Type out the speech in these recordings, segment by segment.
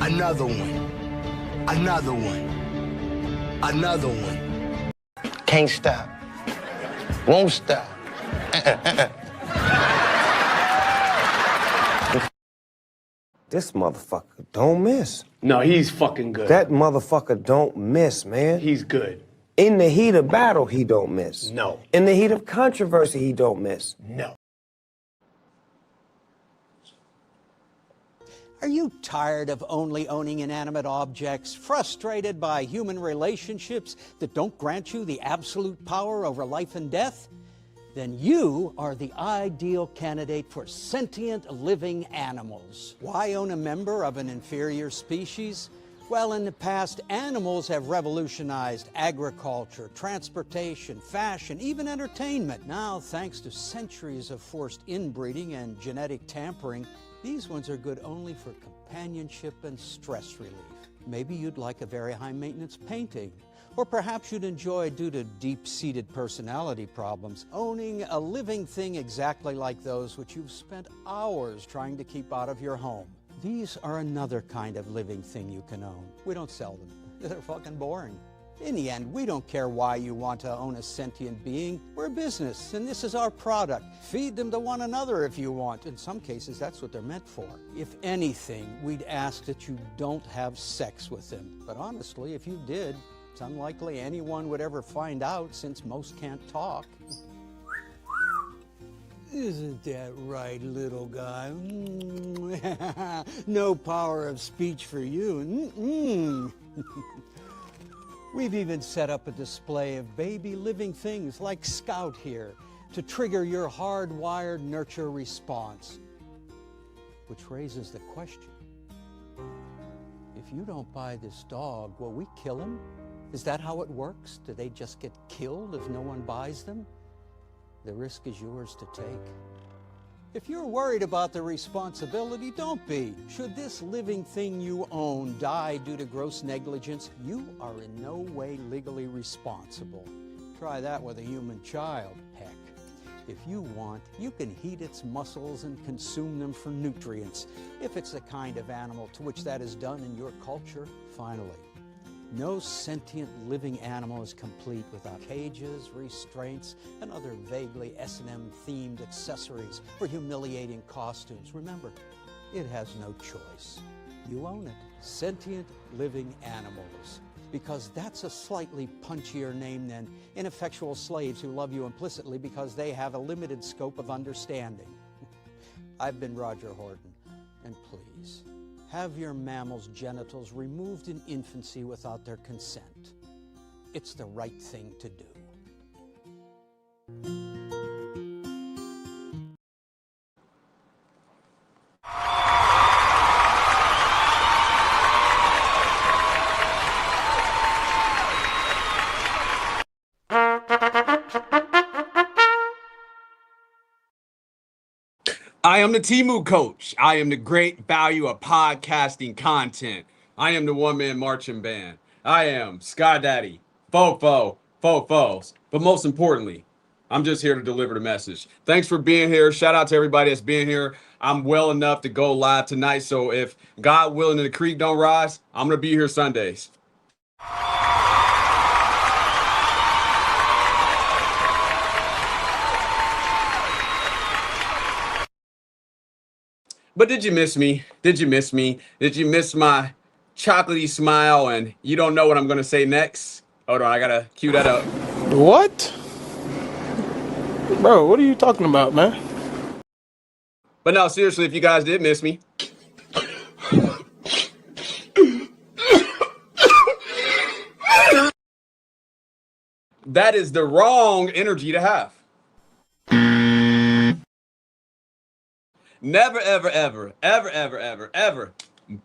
Another one. Another one. Another one. Can't stop. Won't stop. This motherfucker don't miss. No, he's fucking good. That motherfucker don't miss, man. He's good. In the heat of battle, he don't miss. No. In the heat of controversy, he don't miss. No. Are you tired of only owning inanimate objects, frustrated by human relationships that don't grant you the absolute power over life and death? Then you are the ideal candidate for sentient living animals. Why own a member of an inferior species? Well, in the past, animals have revolutionized agriculture, transportation, fashion, even entertainment. Now, thanks to centuries of forced inbreeding and genetic tampering, these ones are good only for companionship and stress relief. Maybe you'd like a very high-maintenance painting. Or perhaps you'd enjoy, due to deep-seated personality problems, owning a living thing exactly like those which you've spent hours trying to keep out of your home. These are another kind of living thing you can own. We don't sell them. They're fucking boring. In the end, we don't care why you want to own a sentient being. We're a business, and this is our product. Feed them to one another if you want. In some cases, that's what they're meant for. If anything, we'd ask that you don't have sex with them. But honestly, if you did, it's unlikely anyone would ever find out, since most can't talk. Isn't that right, little guy? No power of speech for you. We've even set up a display of baby living things like Scout here to trigger your hardwired nurture response. Which raises the question, if you don't buy this dog, will we kill him? Is that how it works? Do they just get killed if no one buys them? The risk is yours to take. If you're worried about the responsibility, don't be. Should this living thing you own die due to gross negligence, you are in no way legally responsible. Try that with a human child. Heck, if you want, you can heat its muscles and consume them for nutrients, if it's the kind of animal to which that is done in your culture. Finally, no sentient living animal is complete without cages, restraints, and other vaguely S&M themed accessories or humiliating costumes. Remember, it has no choice. You own it. Sentient living animals. Because that's a slightly punchier name than ineffectual slaves who love you implicitly because they have a limited scope of understanding. I've been Roger Horton, and please, have your mammal's genitals removed in infancy without their consent. It's the right thing to do. I am the Temu coach. I am the great value of podcasting content. I am the one-man marching band. I am Sky Daddy, Fofo, Fofos. But most importantly, I'm just here to deliver the message. Thanks for being here. Shout out to everybody that's been here. I'm well enough to go live tonight. So if God willing and the creek don't rise, I'm going to be here Sundays. But did you miss me? Did you miss me? Did you miss my chocolatey smile? And you don't know what I'm going to say next? Hold on, I got to cue that up. What? Bro, what are you talking about, man? But no, seriously, if you guys did miss me. That is the wrong energy to have. Never, ever, ever, ever, ever, ever, ever,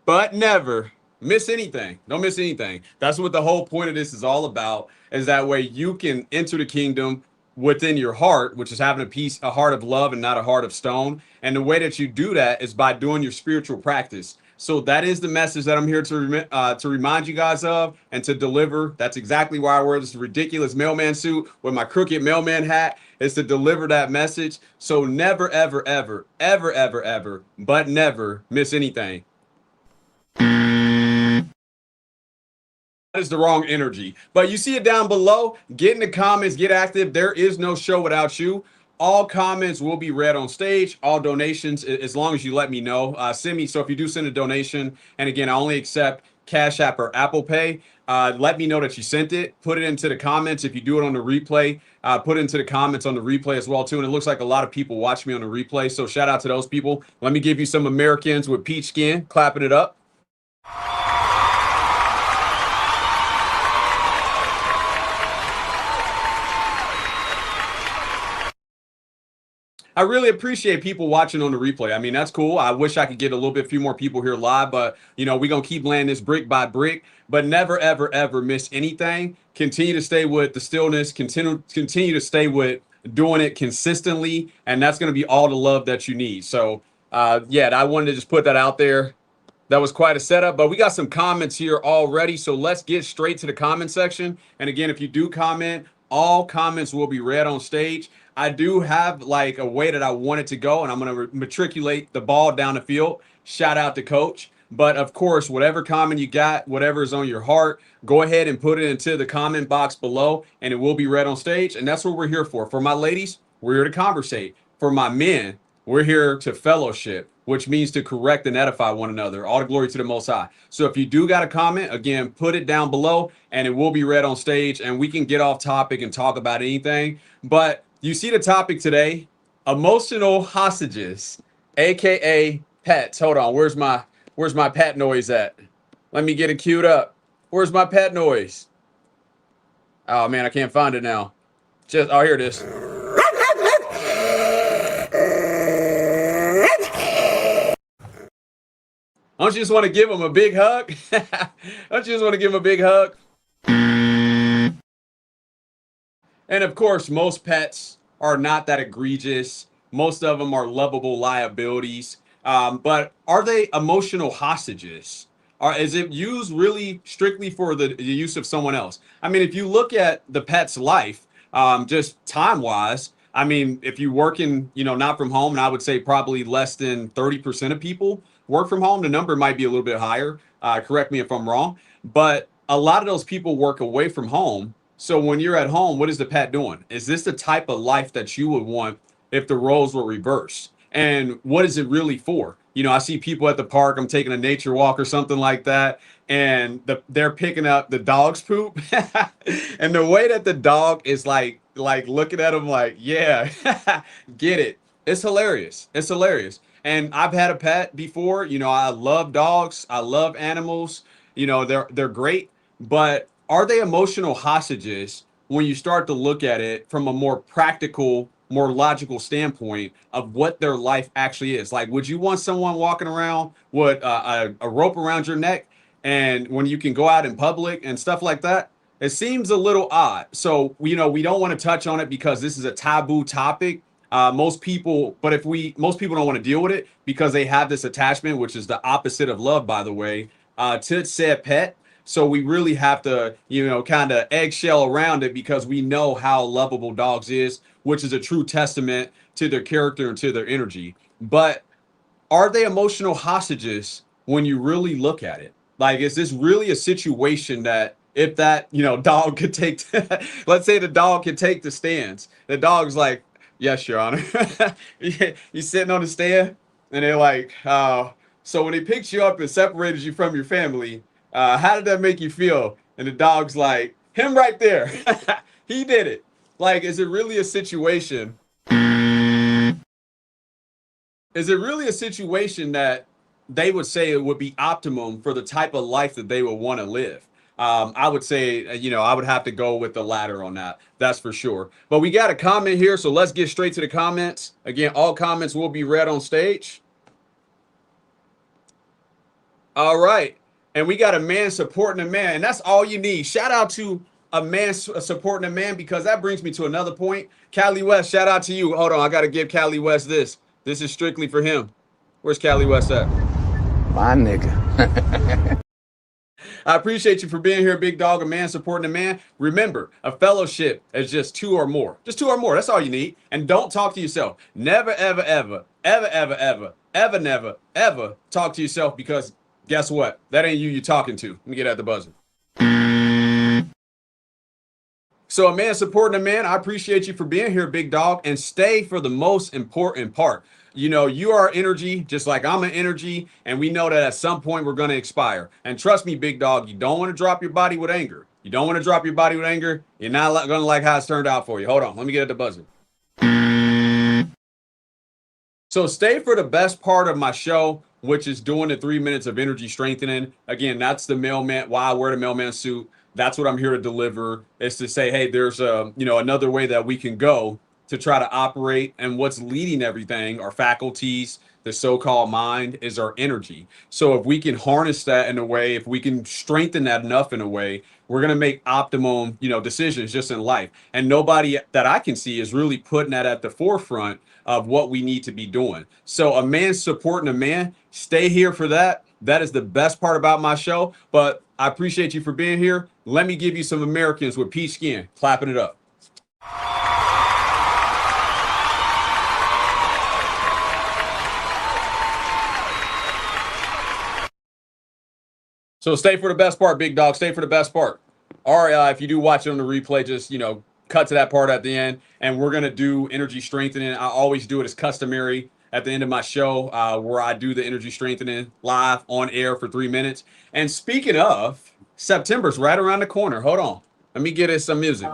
but never miss anything. Don't miss anything. That's what the whole point of this is all about, is that way you can enter the kingdom within your heart, which is having a heart of love and not a heart of stone. And the way that you do that is by doing your spiritual practice. So that is the message that I'm here to remind you guys of and to deliver. That's exactly why I wear this ridiculous mailman suit with my crooked mailman hat, is to deliver that message. So never, ever, ever, ever, ever, ever, but never miss anything. is the wrong energy. But you see it down below. Get in the comments, get active. There is no show without you. All comments will be read on stage. All donations, as long as you let me know. Send me. So if you do send a donation, and again, I only accept Cash App or Apple Pay. Let me know that you sent it. Put it into the comments. If you do it on the replay, put it into the comments on the replay as well too. And it looks like a lot of people watch me on the replay. So shout out to those people. Let me give you some Americans with peach skin clapping it up. I really appreciate people watching on the replay. I mean, that's cool. I wish I could get a few more people here live, but you know, we're gonna keep laying this brick by brick, but never, ever, ever miss anything. Continue to stay with the stillness, continue to stay with doing it consistently, and that's gonna be all the love that you need. So yeah, I wanted to just put that out there. That was quite a setup, but we got some comments here already. So let's get straight to the comment section. And again, if you do comment, all comments will be read on stage. I do have like a way that I want it to go, and I'm going to matriculate the ball down the field. Shout out to coach. But of course, whatever comment you got, whatever is on your heart, go ahead and put it into the comment box below, and it will be read on stage. And that's what we're here for. For my ladies, we're here to conversate. For my men, we're here to fellowship, which means to correct and edify one another. All the glory to the Most High. So if you do got a comment, again, put it down below, and it will be read on stage, and we can get off topic and talk about anything. But you see the topic today, emotional hostages, aka pets. Hold on, where's my pet noise at? Let me get it queued up. Where's my pet noise? Oh man, I can't find it now. Oh, here it is. Don't you just want to give him a big hug? Don't you just want to give him a big hug? And of course, most pets are not that egregious. Most of them are lovable liabilities. But are they emotional hostages? Or is it used really strictly for the use of someone else? I mean, if you look at the pet's life, just time-wise, I mean, if you work in, not from home, and I would say probably less than 30% of people work from home. The number might be a little bit higher. Correct me if I'm wrong. But a lot of those people work away from home. So when you're at home, what is the pet doing? Is this the type of life that you would want if the roles were reversed? And what is it really for? I see people at the park, I'm taking a nature walk or something like that, and they're picking up the dog's poop. And the way that the dog is like looking at them like, yeah, get it. It's hilarious. It's hilarious. And I've had a pet before. I love dogs. I love animals. They're great. But are they emotional hostages when you start to look at it from a more practical, more logical standpoint of what their life actually is? Like, would you want someone walking around with a rope around your neck, and when you can go out in public and stuff like that? It seems a little odd. So, we don't want to touch on it because this is a taboo topic. Most people don't want to deal with it because they have this attachment, which is the opposite of love, by the way, to said pet. So we really have to, kind of eggshell around it because we know how lovable dogs is, which is a true testament to their character and to their energy. But are they emotional hostages when you really look at it? Like, is this really a situation that if that, dog could take, let's say the dog could take the stands, the dog's like, yes, Your Honor. You're sitting on the stand and they're like, so when they picked you up and separated you from your family, how did that make you feel? And the dog's like, him right there. He did it. Like, is it really a situation? Is it really a situation that they would say it would be optimum for the type of life that they would want to live? I would say, I would have to go with the latter on that. That's for sure. But we got a comment here, so let's get straight to the comments. Again, all comments will be read on stage. All right. And we got a man supporting a man, and that's all you need. Shout out to a man supporting a man, because that brings me to another point. Cali West, shout out to you. Hold on, I got to give Cali West this. This is strictly for him. Where's Cali West at? My nigga. I appreciate you for being here, big dog, a man supporting a man. Remember, a fellowship is just two or more. Just two or more. That's all you need. And don't talk to yourself. Never, ever, ever, ever, ever, ever, ever, never, ever talk to yourself, because guess what? That ain't you you're talking to. Let me get at the buzzer. So a man supporting a man, I appreciate you for being here, big dog, and stay for the most important part. You know, you are energy, just like I'm an energy, and we know that at some point we're going to expire. And trust me, big dog, you don't want to drop your body with anger. You don't want to drop your body with anger. You're not going to like how it's turned out for you. Hold on, let me get at the buzzer. So stay for the best part of my show, which is doing the 3 minutes of energy strengthening. Again, that's the mailman, why I wear the mailman suit. That's what I'm here to deliver, is to say, hey, there's another way that we can go to try to operate, and what's leading everything, our faculties, the so-called mind, is our energy. So if we can harness that in a way, if we can strengthen that enough in a way, we're going to make optimum, decisions just in life. And nobody that I can see is really putting that at the forefront of what we need to be doing. So a man supporting a man, stay here for that. That is the best part about my show. But I appreciate you for being here. Let me give you some Americans with peach skin clapping it up. So stay for the best part, big dog. Stay for the best part. Or if you do watch it on the replay, just, cut to that part at the end. And we're going to do energy strengthening. I always do it as customary at the end of my show, where I do the energy strengthening live on air for 3 minutes. And speaking of, September's right around the corner. Hold on. Let me get us some music.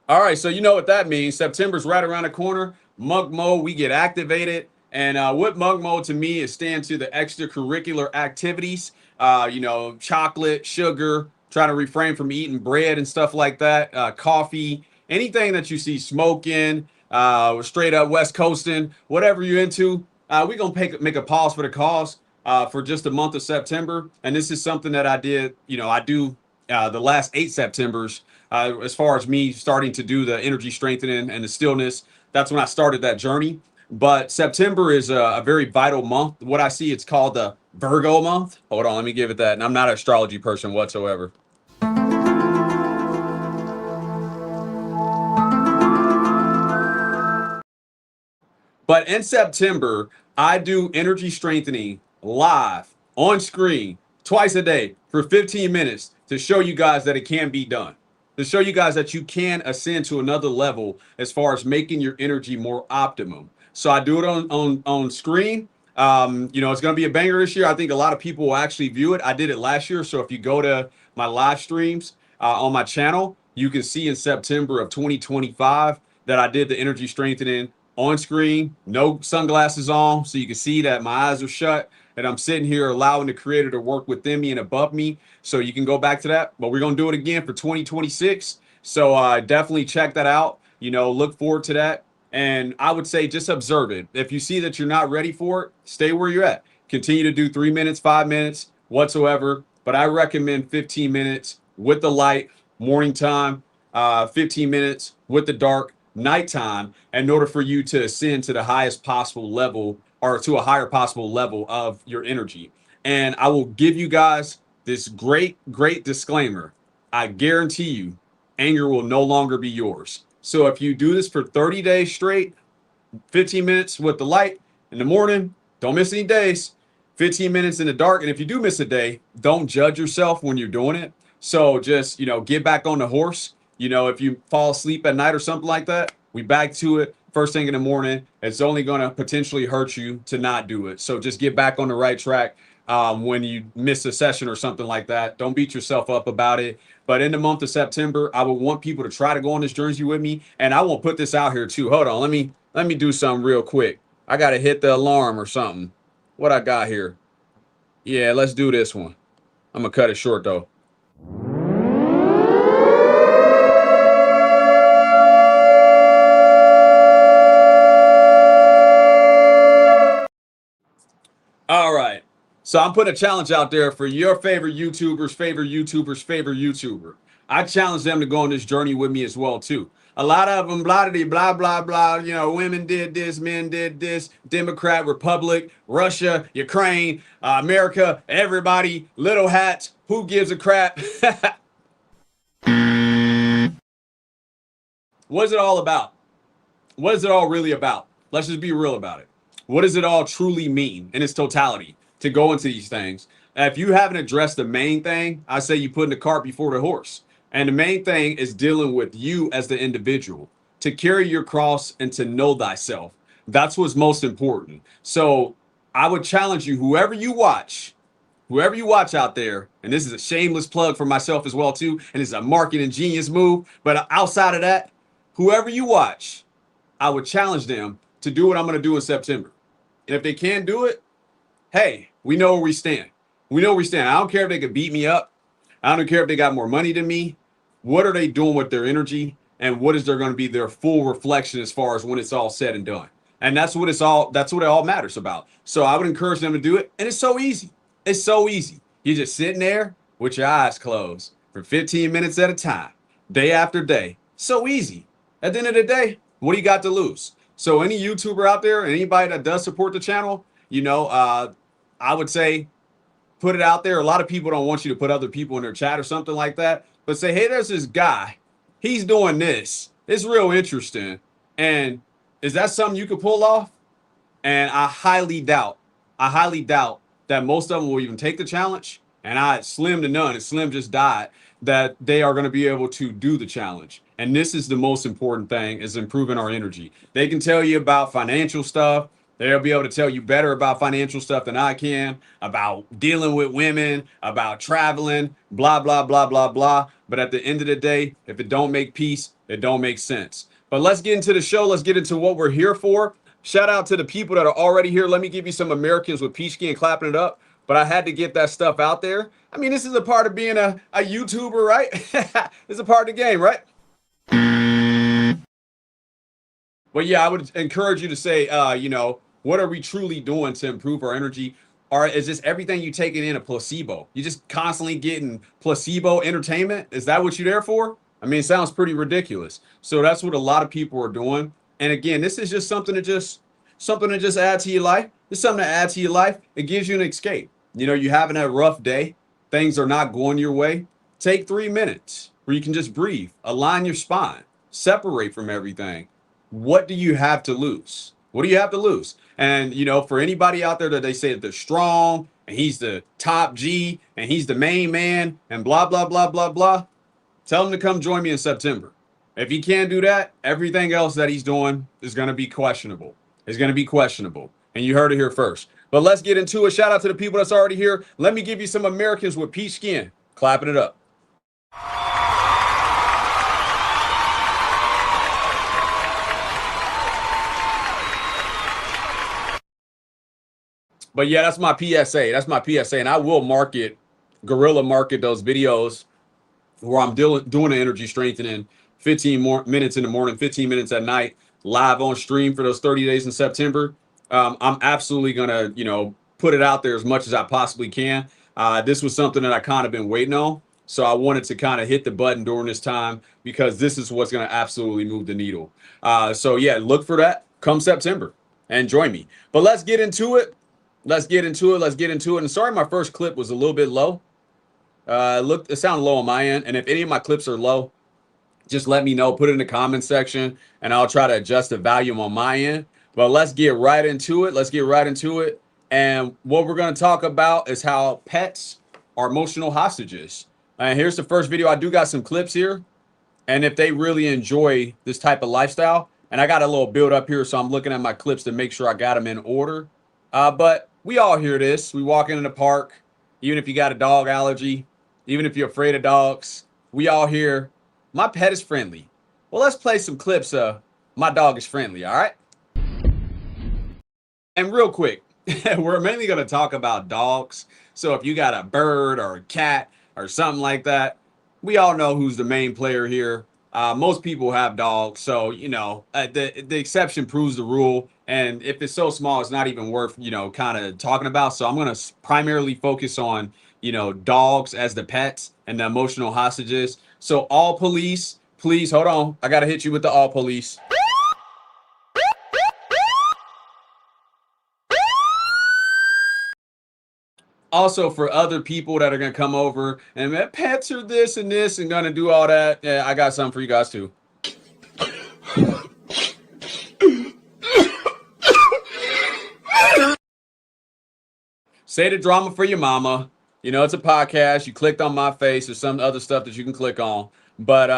All right, so you know what that means. September's right around the corner. Monk mode, we get activated. And what monk mode to me is stand to the extracurricular activities, chocolate, sugar, trying to refrain from eating bread and stuff like that, coffee, anything that you see smoking, straight up West Coasting, whatever you're into. We're going to make a pause for the cause for just the month of September. And this is something that I did, I do the last 8 Septembers. As far as me starting to do the energy strengthening and the stillness, that's when I started that journey. But September is a very vital month. What I see, it's called the Virgo month. Hold on, let me give it that. And I'm not an astrology person whatsoever. But in September, I do energy strengthening live on screen twice a day for 15 minutes to show you guys that it can be done. To show you guys that you can ascend to another level as far as making your energy more optimum. So I do it on screen. It's going to be a banger this year. I think a lot of people will actually view it. I did it last year. So if you go to my live streams on my channel, you can see in September of 2025 that I did the energy strengthening on screen, no sunglasses on. So you can see that my eyes are shut and I'm sitting here allowing the creator to work within me and above me. So you can go back to that, but we're going to do it again for 2026. So definitely check that out. Look forward to that. And I would say just observe it. If you see that you're not ready for it, stay where you're at. Continue to do 3 minutes, 5 minutes, whatsoever. But I recommend 15 minutes with the light, morning time, 15 minutes with the dark, nighttime, in order for you to ascend to the highest possible level, or to a higher possible level of your energy. And I will give you guys this great disclaimer. I guarantee you, anger will no longer be yours. So if you do this for 30 days straight, 15 minutes with the light in the morning, don't miss any days, 15 minutes in the dark. And if you do miss a day, don't judge yourself when you're doing it. So just, get back on the horse. If you fall asleep at night or something like that, we back to it first thing in the morning. It's only going to potentially hurt you to not do it. So just get back on the right track when you miss a session or something like that. Don't beat yourself up about it. But in the month of September, I would want people to try to go on this journey with me. And I will put this out here too. Hold on. Let me do something real quick. I got to hit the alarm or something. What I got here? Yeah, let's do this one. I'm going to cut it short though. All right. So I'm putting a challenge out there for your favorite YouTuber. I challenge them to go on this journey with me as well, too. A lot of them, blah, blah, blah, blah. Women did this, men did this, Democrat, Republic, Russia, Ukraine, America, everybody, little hats. Who gives a crap? What's it all about? what is it all really about? Let's just be real about it. What does it all truly mean in its totality to go into these things? If you haven't addressed the main thing, I say you put the cart before the horse. And the main thing is dealing with you as the individual, to carry your cross and to know thyself. That's what's most important. So I would challenge you, whoever you watch out there, and this is a shameless plug for myself as well too, and it's a marketing genius move, but outside of that, whoever you watch, I would challenge them to do what I'm going to do in September. And if they can't do it, hey, we know where we stand. We know where we stand. I don't care if they could beat me up. I don't care if they got more money than me. What are they doing with their energy? And what is there going to be their full reflection as far as when it's all said and done? And that's what it all matters about. So I would encourage them to do it. And it's so easy. It's so easy. You're just sitting there with your eyes closed for 15 minutes at a time, day after day. So easy. At the end of the day, what do you got to lose? So any YouTuber out there, anybody that does support the channel, I would say put it out there. A lot of people don't want you to put other people in their chat or something like that. But say, hey, there's this guy. He's doing this. It's real interesting. And is that something you could pull off? And I highly doubt that most of them will even take the challenge. And I slim to none, and Slim just died, that they are going to be able to do the challenge. And this is the most important thing, is improving our energy. They can tell you about financial stuff. They'll be able to tell you better about financial stuff than I can, about dealing with women, about traveling, blah, blah, blah, blah, blah. But at the end of the day, if it don't make peace, it don't make sense. But let's get into the show. Let's get into what we're here for. Shout out to the people that are already here. Let me give you some Americans with peach skin clapping it up. But I had to get that stuff out there. I mean, this is a part of being a YouTuber, right? It's a part of the game, right? But yeah, I would encourage you to say, what are we truly doing to improve our energy? Or is this everything you taking in a placebo? You just constantly getting placebo entertainment? Is that what you're there for? I mean, it sounds pretty ridiculous. So that's what a lot of people are doing. And again, this is just something to just add to your life. It's something to add to your life. It gives you an escape. You're having a rough day. Things are not going your way. Take 3 minutes where you can just breathe, align your spine, separate from everything. What do you have to lose? What do you have to lose? And, for anybody out there that they say that they're strong and he's the top G and he's the main man and blah, blah, blah, blah, blah, tell him to come join me in September. If he can't do that, everything else that he's doing is going to be questionable. It's going to be questionable. And you heard it here first. But let's get into it. Shout out to the people that's already here. Let me give you some Americans with peach skin. Clapping it up. But yeah, that's my PSA. That's my PSA. And I will guerrilla market those videos where I'm doing the energy strengthening 15 more minutes in the morning, 15 minutes at night, live on stream for those 30 days in September. I'm absolutely going to, put it out there as much as I possibly can. This was something that I kind of been waiting on. So I wanted to kind of hit the button during this time because this is what's going to absolutely move the needle. So yeah, look for that come September and join me. But let's get into it. Let's get into it. And sorry, my first clip was a little bit low. It sounded low on my end. And if any of my clips are low, just let me know. Put it in the comment section, and I'll try to adjust the volume on my end. But let's get right into it. And what we're going to talk about is how pets are emotional hostages. And here's the first video. I do got some clips here. And if they really enjoy this type of lifestyle, and I got a little build up here, so I'm looking at my clips to make sure I got them in order. But we all hear this. We walk in the park, even if you got a dog allergy, even if you're afraid of dogs, we all hear, my pet is friendly. Well, let's play some clips of my dog is friendly, all right? And real quick, we're mainly going to talk about dogs. So if you got a bird or a cat or something like that, we all know who's the main player here. Most people have dogs, so the exception proves the rule. And if it's so small, it's not even worth kind of talking about. So I'm going to primarily focus on dogs as the pets and the emotional hostages. So all police, please hold on. I got to hit you with the all police. Also, for other people that are going to come over and pets are this and this and going to do all that, yeah, I got something for you guys too. Say the drama for your mama. You know, it's a podcast. You clicked on my face or some other stuff that you can click on. But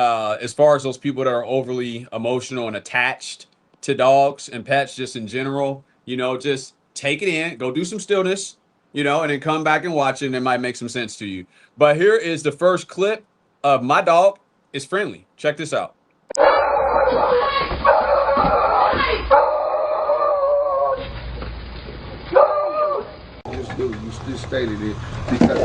as far as those people that are overly emotional and attached to dogs and pets just in general, you know, just take it in, go do some stillness, you know, and then come back and watch it, and it might make some sense to you. But here is the first clip of My Dog is Friendly. Check this out. You still stated it because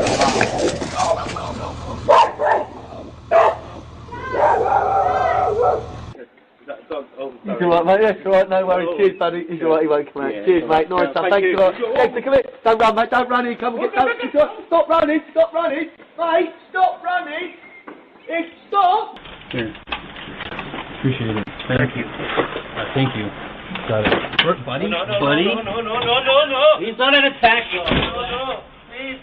He's alright, mate. That's alright. No worries. Cheers, buddy. He's alright. He won't come out. Cheers, mate. Nice one. Thank you. Dexter, come here. Don't run, mate. Don't run. Come and get. Stop running. Stop running, mate. Stop running. Stop. Appreciate it. Thank you. Thank you. Got it. Buddy? No. Buddy? No. He's not an attack. No. Please.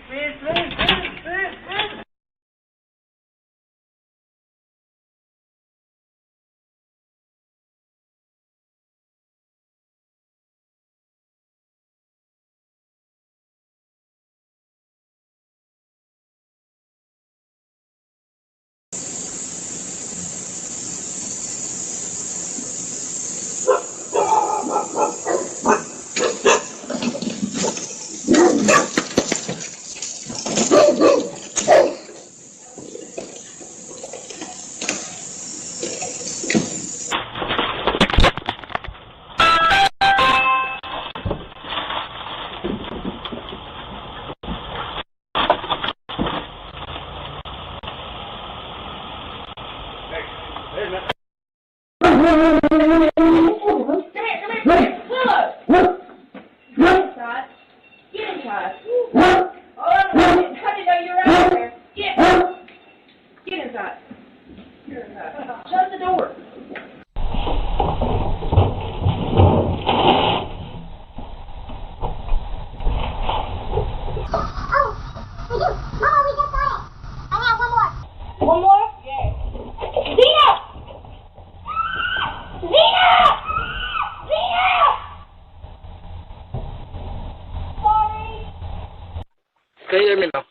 Can you hear me now?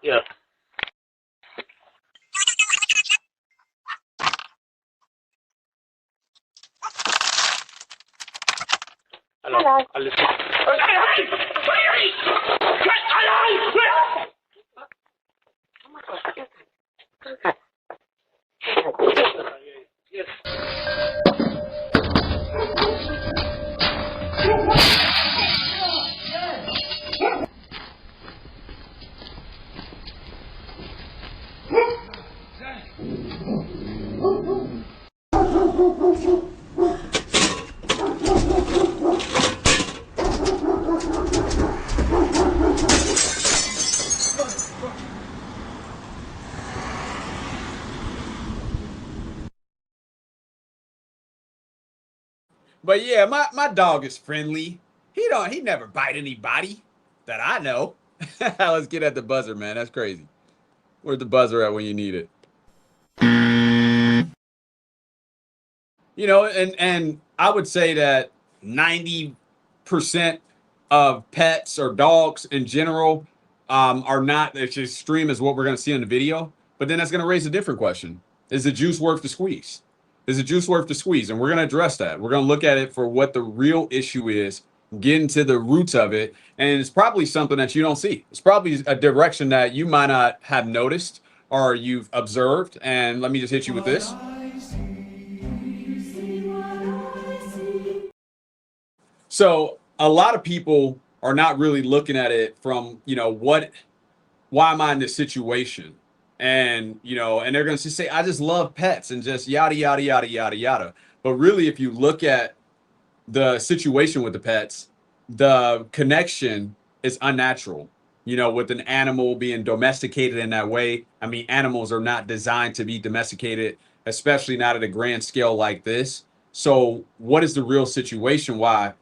Yeah. Hello. I'll listen. But yeah, my dog is friendly. He never bite anybody that I know. Let's get at the buzzer, man. That's crazy. Where's the buzzer at when you need it? You know, and I would say that 90% of pets or dogs in general are not as extreme as what we're going to see in the video. But then that's going to raise a different question. Is the juice worth the squeeze? Is the juice worth the squeeze? And we're going to address that. We're going to look at it for what the real issue is, get into the roots of it. And it's probably something that you don't see. It's probably a direction that you might not have noticed or you've observed. And let me just hit you with this. So a lot of people are not really looking at it from, you know, why am I in this situation? And, you know, and they're going to say, I just love pets and just yada, yada, yada, yada, yada. But really, if you look at the situation with the pets, the connection is unnatural, you know, with an animal being domesticated in that way. I mean, animals are not designed to be domesticated, especially not at a grand scale like this. So what is the real situation? Why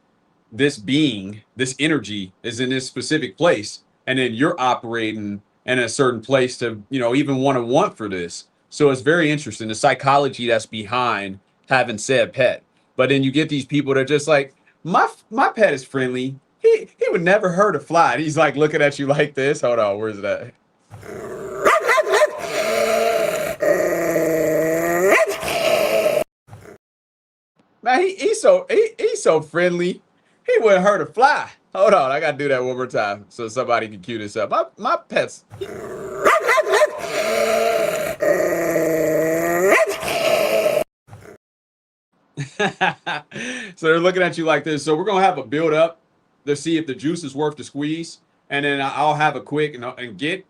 this being, this energy is in this specific place, and then you're operating in a certain place to, you know, even want for this. So it's very interesting, the psychology that's behind having said pet. But then you get these people that are just like, my pet is friendly. he would never hurt a fly. And he's like looking at you like this. Hold on, where's that? Man, he's so friendly. He wouldn't hurt a fly. Hold on, I gotta do that one more time so somebody can cue this up. My pets. So they're looking at you like this. So we're gonna have a build up to see if the juice is worth the squeeze, and then I'll have a quick and get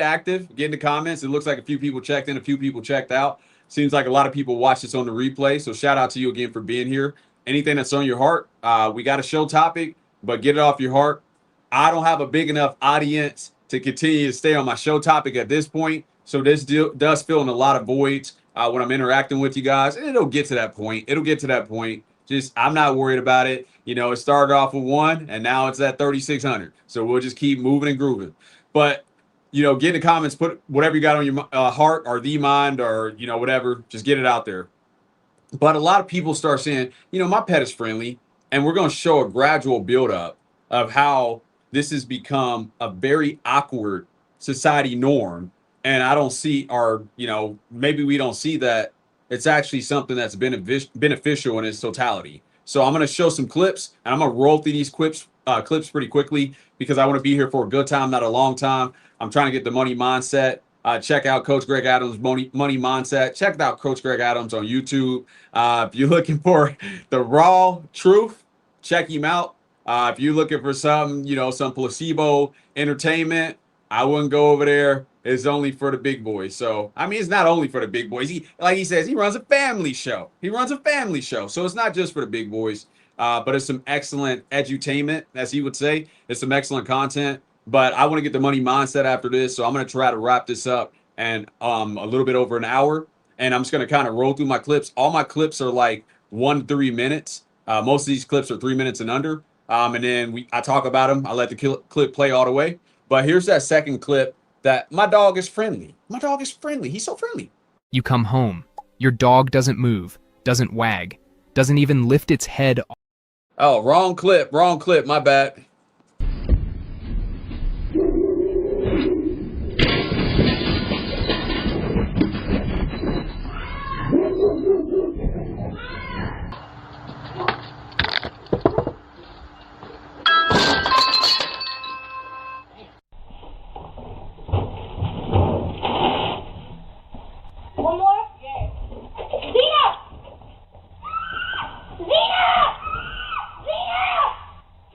active, get in the comments. It looks like a few people checked in, a few people checked out. Seems like a lot of people watch this on the replay. So shout out to you again for being here. Anything that's on your heart, we got a show topic, but get it off your heart. I don't have a big enough audience to continue to stay on my show topic at this point. So this does fill in a lot of voids when I'm interacting with you guys. And it'll get to that point. It'll get to that point. Just, I'm not worried about it. You know, it started off with 1 and now it's at 3,600. So we'll just keep moving and grooving. But, you know, get in the comments, put whatever you got on your heart or the mind or, you know, whatever. Just get it out there. But a lot of people start saying, you know, my pet is friendly. And we're going to show a gradual buildup of how this has become a very awkward society norm. And I don't see, or, you know, maybe we don't see that it's actually something that's beneficial in its totality. So I'm going to show some clips, and I'm going to roll through these clips pretty quickly because I want to be here for a good time, not a long time. I'm trying to get the money mindset. Check out Coach Greg Adams' money mindset. Check out Coach Greg Adams on YouTube. If you're looking for the raw truth, check him out. If you're looking for some, you know, some placebo entertainment, I wouldn't go over there. It's only for the big boys. So, I mean, it's not only for the big boys. Like he says, he runs a family show. So it's not just for the big boys, but it's some excellent edutainment, as he would say. It's some excellent content. But I want to get the money mindset after this. So I'm going to try to wrap this up in a little bit over an hour. And I'm just going to kind of roll through my clips. All my clips are like 1 to 3 minutes. Most of these clips are 3 minutes and under. And then I talk about them. I let the clip play all the way. But here's that second clip that my dog is friendly. My dog is friendly. He's so friendly. You come home. Your dog doesn't move, doesn't wag, doesn't even lift its head. Oh, wrong clip. My bad. One more? Yeah.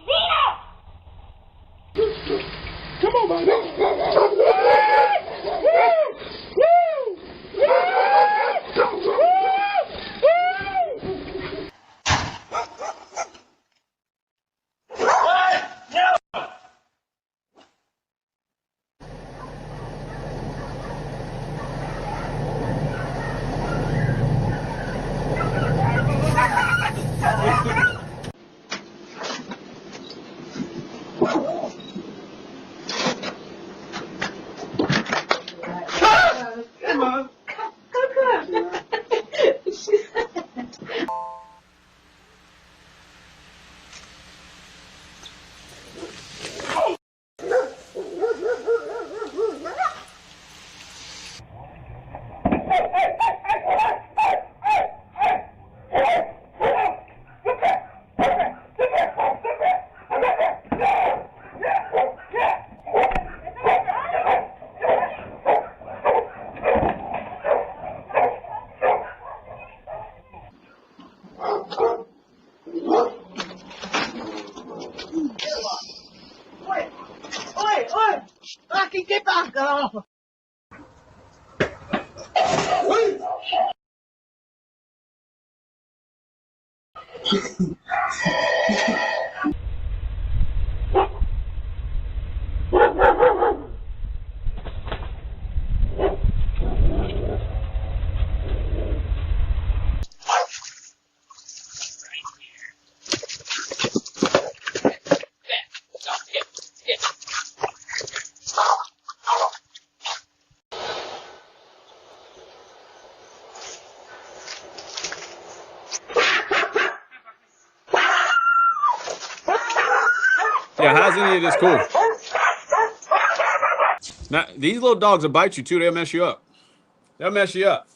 Zena! Come on, baby. Get back off! Yeah, how's any of this cool? Now, these little dogs will bite you too. They'll mess you up. They'll mess you up.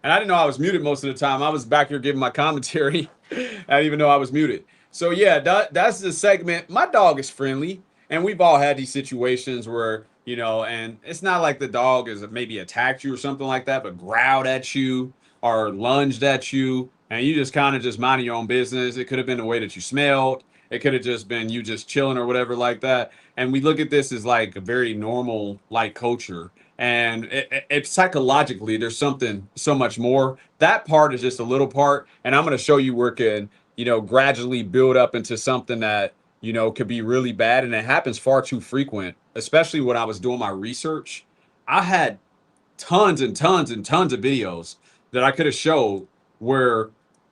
And I didn't know I was muted most of the time. I was back here giving my commentary. I didn't even know I was muted. So yeah, that's the segment. My dog is friendly. And we've all had these situations where, you know, and it's not like the dog is maybe attacked you or something like that, but growled at you or lunged at you. And you just kind of just minding your own business. It could have been the way that you smelled. It could have just been you just chilling or whatever like that. And we look at this as like a very normal like culture. And it psychologically, there's something so much more. That part is just a little part. And I'm going to show you where it can, you know, gradually build up into something that, you know, could be really bad. And it happens far too frequent, especially when I was doing my research. I had tons and tons and tons of videos that I could have showed where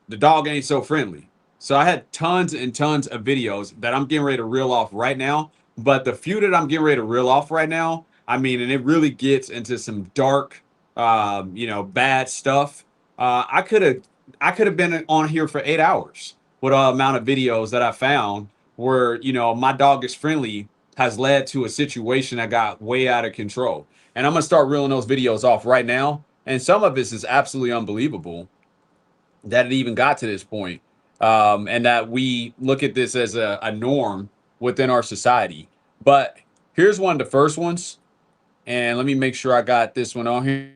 the dog ain't so friendly. So I had tons and tons of videos that I'm getting ready to reel off right now. But the few that I'm getting ready to reel off right now, I mean, and it really gets into some dark, you know, bad stuff. I could have been on here for 8 hours with the amount of videos that I found where, you know, my dog is friendly has led to a situation that got way out of control. And I'm going to start reeling those videos off right now. And some of this is absolutely unbelievable that it even got to this point. And that we look at this as a norm within our society. But here's one of the first ones. And let me make sure I got this one on here.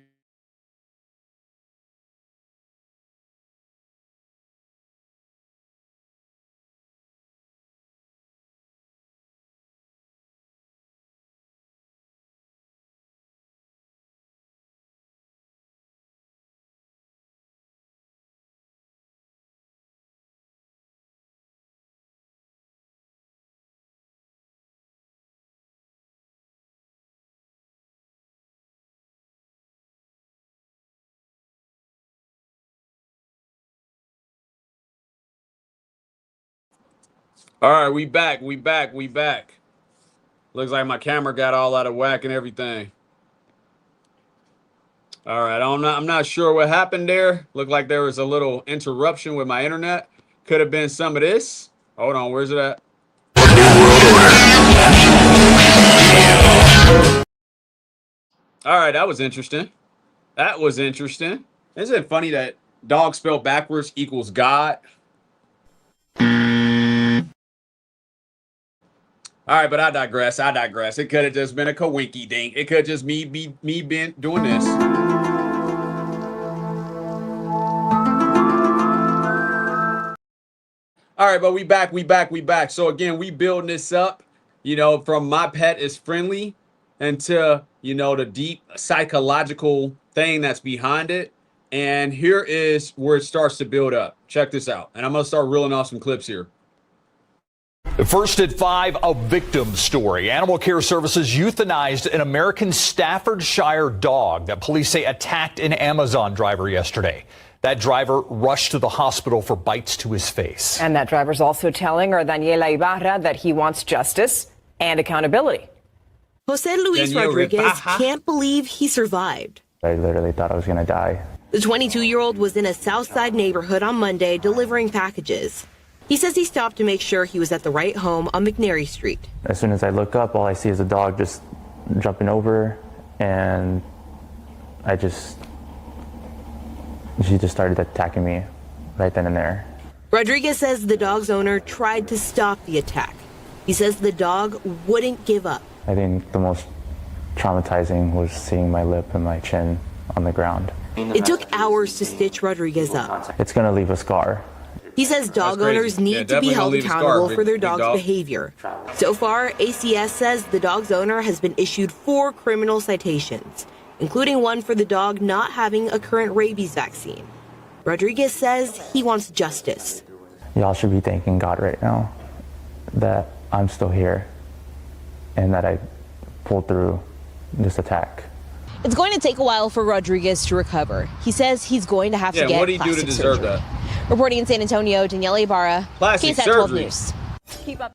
All right, we back. Looks like my camera got all out of whack and everything. All right, I'm not sure what happened there. Looked like there was a little interruption with my internet. Could have been some of this. Hold on, where's it at? All right, that was interesting. Isn't it funny that dog spelled backwards equals God? All right, but I digress. It could have just been a coinky dink. It could just me being doing this. All right, but we back. So again, we building this up, you know, from my pet is friendly into, you know, the deep psychological thing that's behind it. And here is where it starts to build up. Check this out. And I'm going to start reeling off some clips here. First at 5, a victim story. Animal Care Services euthanized an American Staffordshire dog that police say attacked an Amazon driver yesterday. That driver rushed to the hospital for bites to his face. And that driver's also telling Daniela Ibarra that he wants justice and accountability. Jose Luis Rodriguez can't believe he survived. I literally thought I was going to die. The 22-year-old was in a Southside neighborhood on Monday delivering packages. He says he stopped to make sure he was at the right home on McNary Street. As soon as I look up, all I see is a dog just jumping over, and she just started attacking me right then and there. Rodriguez says the dog's owner tried to stop the attack. He says the dog wouldn't give up. I think the most traumatizing was seeing my lip and my chin on the ground. It took hours to stitch Rodriguez up. It's going to leave a scar. He says dog owners need to be held accountable for their dog's behavior. So far, ACS says the dog's owner has been issued 4 criminal citations, including one for the dog not having a current rabies vaccine. Rodriguez says he wants justice. Y'all should be thanking God right now that I'm still here and that I pulled through this attack. It's going to take a while for Rodriguez to recover. He says he's going to have to get what did he do to deserve surgery. that? Reporting in San Antonio, Daniela Ibarra, Plastic KSAT 12 surgery. News. Keep up.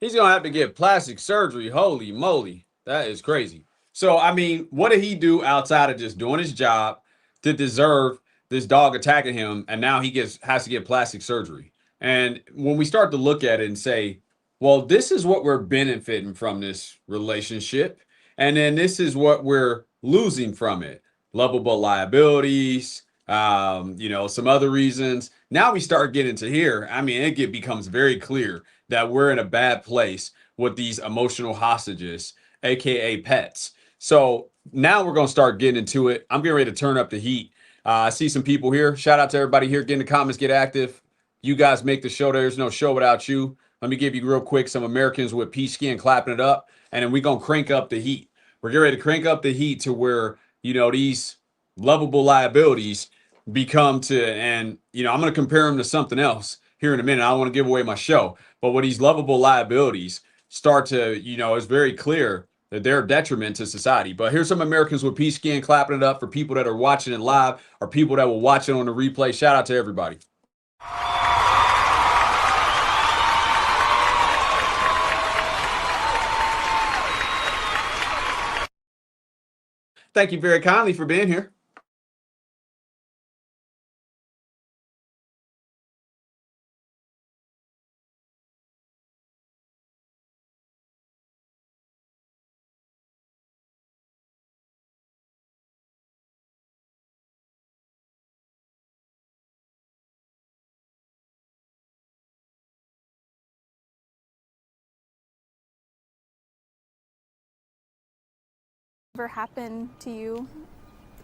He's going to have to get plastic surgery. Holy moly. That is crazy. So, I mean, what did he do outside of just doing his job to deserve this dog attacking him? And now he has to get plastic surgery. And when we start to look at it and say, well, this is what we're benefiting from this relationship. And then this is what we're losing from it. Lovable liabilities, some other reasons. Now we start getting to here. I mean, becomes very clear that we're in a bad place with these emotional hostages, aka pets. So now we're gonna start getting into it. I'm getting ready to turn up the heat. I see some people here. Shout out to everybody here. Get in the comments, get active. You guys make the show. There's no show without you. Let me give you real quick some Americans with peach skin clapping it up, and then we're gonna crank up the heat. We're getting ready to crank up the heat to where these lovable liabilities become to, and I'm gonna compare them to something else here in a minute. I don't want to give away my show, but when these lovable liabilities start to, it's very clear that they're a detriment to society. But here's some Americans with peach skin clapping it up for people that are watching it live or people that will watch it on the replay. Shout out to everybody. Thank you very kindly for being here. Ever happen to you,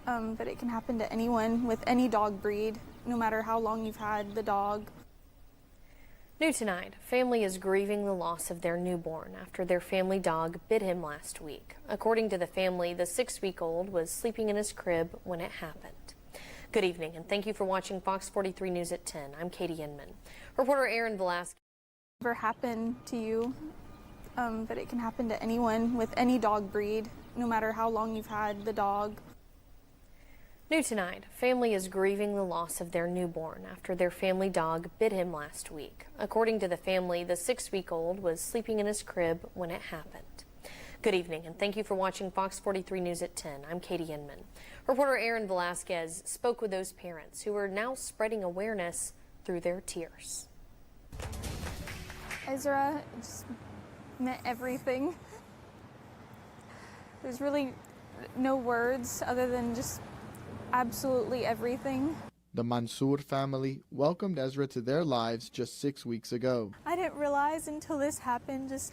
but it can happen to anyone with any dog breed, no matter how long you've had the dog. New tonight, family is grieving the loss of their newborn after their family dog bit him last week. According to the family, the 6-week-old was sleeping in his crib when it happened. Good evening, and thank you for watching Fox 43 News at 10. I'm Katie Inman. Reporter Aaron Velasquez. Ever happen to you, but it can happen to anyone with any dog breed, no matter how long you've had the dog. New tonight, family is grieving the loss of their newborn after their family dog bit him last week. According to the family, the 6-week-old was sleeping in his crib when it happened. Good evening, and thank you for watching Fox 43 News at 10. I'm Katie Inman. Reporter Aaron Velasquez spoke with those parents who are now spreading awareness through their tears. Ezra just meant everything. There's really no words other than just absolutely everything. The Mansour family welcomed Ezra to their lives just 6 weeks ago. I didn't realize until this happened just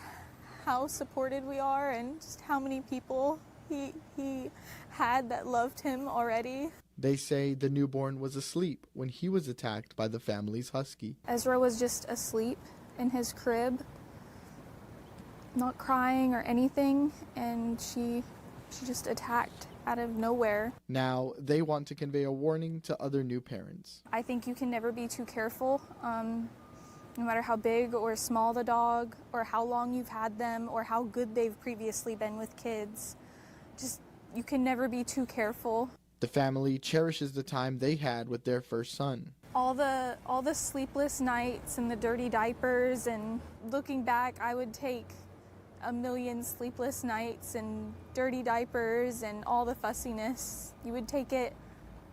how supported we are and just how many people he had that loved him already. They say the newborn was asleep when he was attacked by the family's husky. Ezra was just asleep in his crib, not crying or anything, and she just attacked out of nowhere. Now they want to convey a warning to other new parents. I think you can never be too careful, no matter how big or small the dog, or how long you've had them, or how good they've previously been with kids. You can never be too careful. The family cherishes the time they had with their first son. All the sleepless nights and the dirty diapers, and looking back, I would take a million sleepless nights and dirty diapers and all the fussiness. You would take it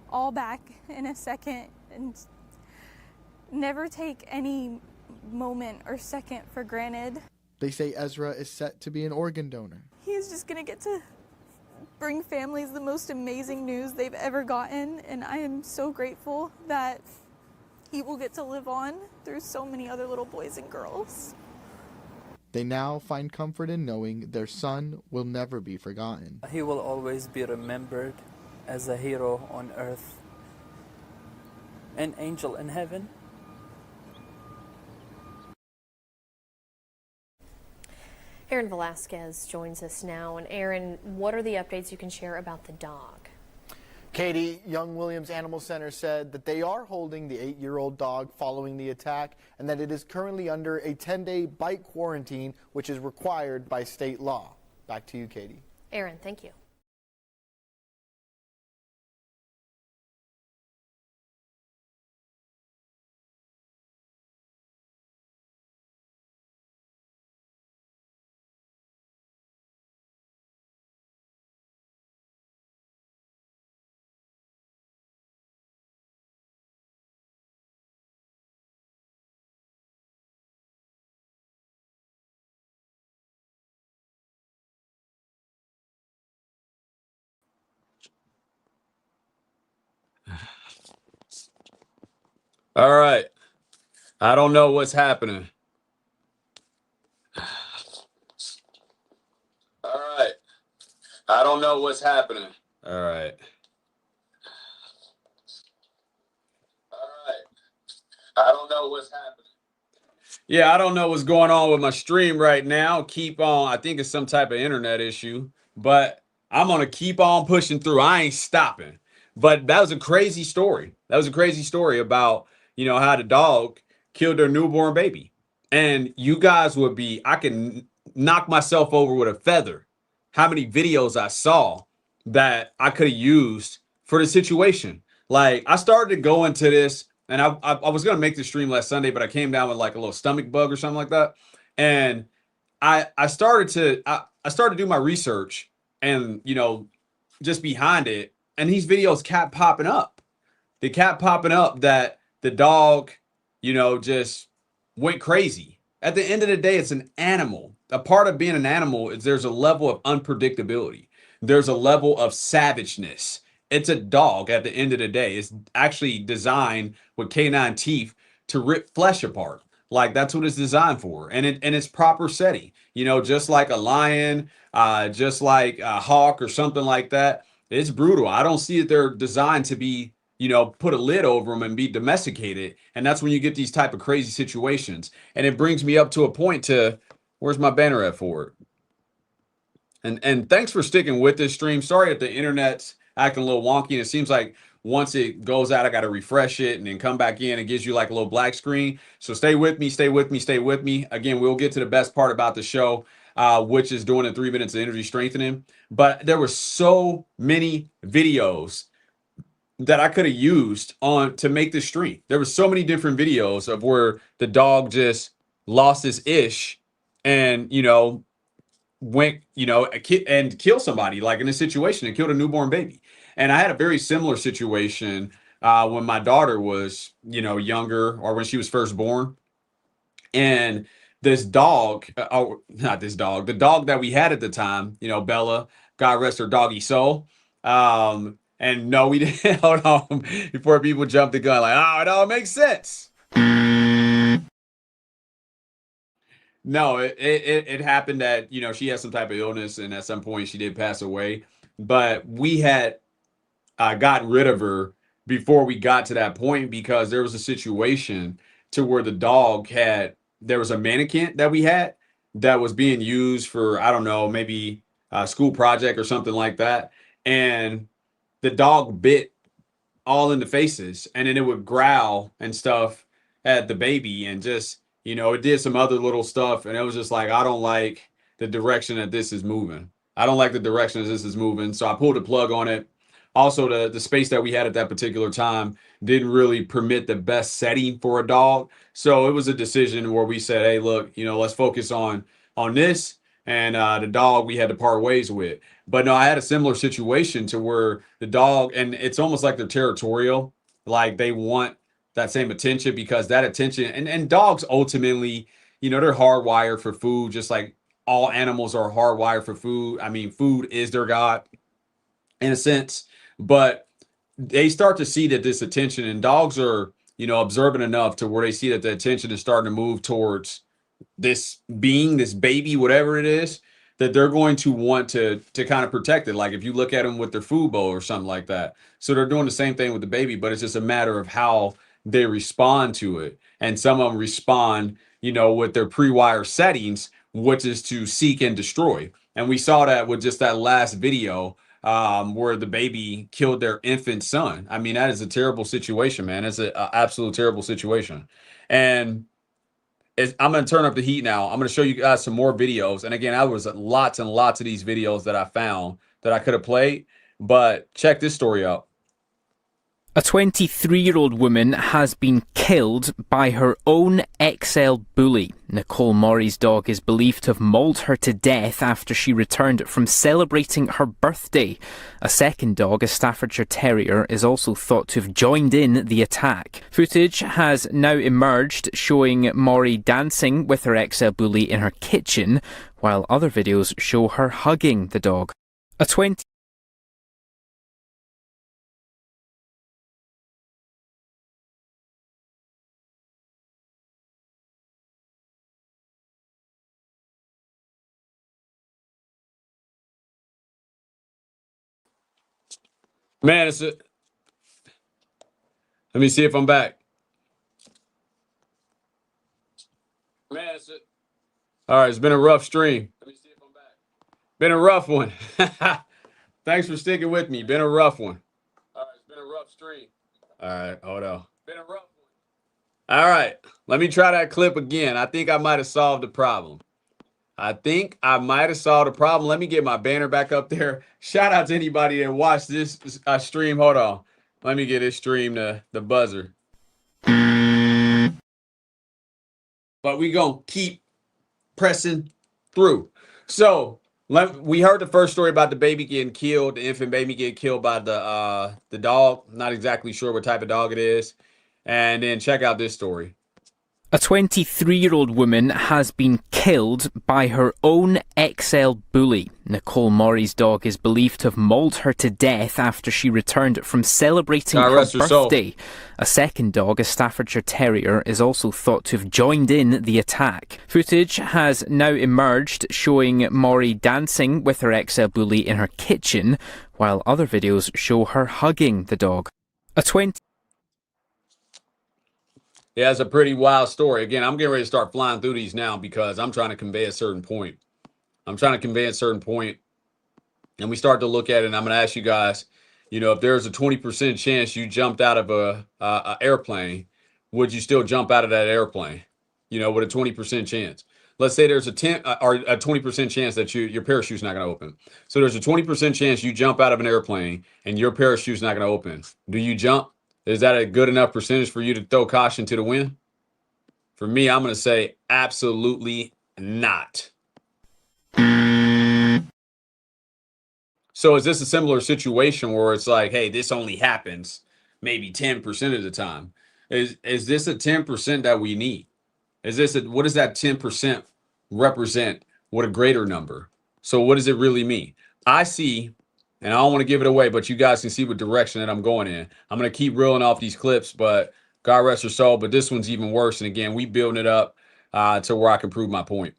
all back in a second and never take any moment or second for granted. They say Ezra is set to be an organ donor. He is just gonna get to bring families the most amazing news they've ever gotten, and I am so grateful that he will get to live on through so many other little boys and girls. They now find comfort in knowing their son will never be forgotten. He will always be remembered as a hero on earth, an angel in heaven. Aaron Velasquez joins us now. And Aaron, what are the updates you can share about the dog? Katie, Young Williams Animal Center said that they are holding the 8-year-old dog following the attack and that it is currently under a 10-day bite quarantine, which is required by state law. Back to you, Katie. Aaron, thank you. All right. I don't know what's happening. All right. I don't know what's happening. All right. All right. I don't know what's happening. Yeah, I don't know what's going on with my stream right now. Keep on. I think it's some type of internet issue, but I'm going to keep on pushing through. I ain't stopping. But that was a crazy story. That was a crazy story about, how the dog killed their newborn baby. And you guys would be, I can knock myself over with a feather how many videos I saw that I could have used for the situation. Like, I started to go into this, and I was going to make the stream last Sunday, but I came down with like a little stomach bug or something like that. And I started to do my research and, just behind it. And these videos kept popping up. They kept popping up that the dog, just went crazy. At the end of the day, it's an animal. A part of being an animal is there's a level of unpredictability. There's a level of savageness. It's a dog at the end of the day. It's actually designed with canine teeth to rip flesh apart. Like, that's what it's designed for. And its proper setting, just like a lion, just like a hawk or something like that. It's brutal. I don't see that they're designed to be, put a lid over them and be domesticated. And that's when you get these type of crazy situations. And it brings me up to a point to, where's my banner at for it? And thanks for sticking with this stream. Sorry if the internet's acting a little wonky. And it seems like once it goes out, I got to refresh it and then come back in. It gives you like a little black screen. So stay with me, stay with me, stay with me. Again, we'll get to the best part about the show, which is doing the 3 minutes of energy strengthening. But there were so many videos that I could have used to make this stream. There were so many different videos of where the dog just lost his ish and, went, and killed somebody, like in a situation, and killed a newborn baby. And I had a very similar situation when my daughter was, younger, or when she was first born. And this dog, the dog that we had at the time, Bella, God rest her doggy soul. And no, we didn't. Hold on, before people jump the gun, like, oh, it all makes sense. No, it happened that, she had some type of illness, and at some point she did pass away. But we had got rid of her before we got to that point, because there was a situation to where the dog there was a mannequin that we had that was being used for, I don't know, maybe a school project or something like that. And the dog bit all in the faces, and then it would growl and stuff at the baby, and just, it did some other little stuff. And it was just like, I don't like the direction that this is moving. I don't like the direction that this is moving. So I pulled the plug on it. Also, the space that we had at that particular time didn't really permit the best setting for a dog. So it was a decision where we said, hey, look, let's focus on this. And the dog we had to part ways with. But no, I had a similar situation to where the dog, and it's almost like they're territorial. Like, they want that same attention, because that attention, and dogs ultimately, they're hardwired for food, just like all animals are hardwired for food. I mean, food is their God in a sense. But they start to see that this attention, and dogs are, observant enough to where they see that the attention is starting to move towards this being, this baby, whatever it is, that they're going to want to kind of protect it. Like if you look at them with their food bowl or something like that. So they're doing the same thing with the baby, but it's just a matter of how they respond to it. And some of them respond, with their pre-wire settings, which is to seek and destroy. And we saw that with just that last video, where the baby killed their infant son. I mean, that is a terrible situation, man. It's an absolute terrible situation. And I'm going to turn up the heat now. I'm going to show you guys some more videos. And again, I was lots and lots of these videos that I found that I could have played, but check this story out. A 23-year-old woman has been killed by her own XL bully. Nicole Maury's dog is believed to have mauled her to death after she returned from celebrating her birthday. A second dog, a Staffordshire Terrier, is also thought to have joined in the attack. Footage has now emerged showing Maury dancing with her XL bully in her kitchen, while other videos show her hugging the dog. A 20 Man, it's a... Let me see if I'm back. Man, it's a... All right, it's been a rough stream. Let me see if I'm back. Been a rough one. Thanks for sticking with me. Been a rough one. All right, it's been a rough stream. All right, hold on. Been a rough one. All right, let me try that clip again. I think I might have solved the problem. Let me get my banner back up there. Shout out to anybody that watched this stream. Hold on. Let me get this stream the buzzer. But we gonna keep pressing through. So we heard the first story about the baby getting killed, the infant baby getting killed by the dog. Not exactly sure what type of dog it is. And then check out this story. A 23-year-old woman has been killed by her own XL bully. Nicole Maury's dog is believed to have mauled her to death after she returned from celebrating her birthday. A second dog, a Staffordshire Terrier, is also thought to have joined in the attack. Footage has now emerged showing Maury dancing with her XL bully in her kitchen, while other videos show her hugging the dog. Yeah, it's a pretty wild story. Again, I'm getting ready to start flying through these now because I'm trying to convey a certain point. And we start to look at it, and I'm going to ask you guys, if there's a 20% chance you jumped out of a airplane, would you still jump out of that airplane? With a 20% chance. Let's say there's a 20% chance that your parachute's not going to open. So there's a 20% chance you jump out of an airplane and your parachute's not going to open. Do you jump? Is that a good enough percentage for you to throw caution to the wind? For me, I'm going to say absolutely not. So is this a similar situation where it's like, hey, this only happens maybe 10% of the time? Is this a 10% that we need? What does that 10% represent? What a greater number. So what does it really mean? I see, and I don't want to give it away, but you guys can see what direction that I'm going in. I'm going to keep reeling off these clips, but God rest her soul. But this one's even worse. And again, we building it up to where I can prove my point.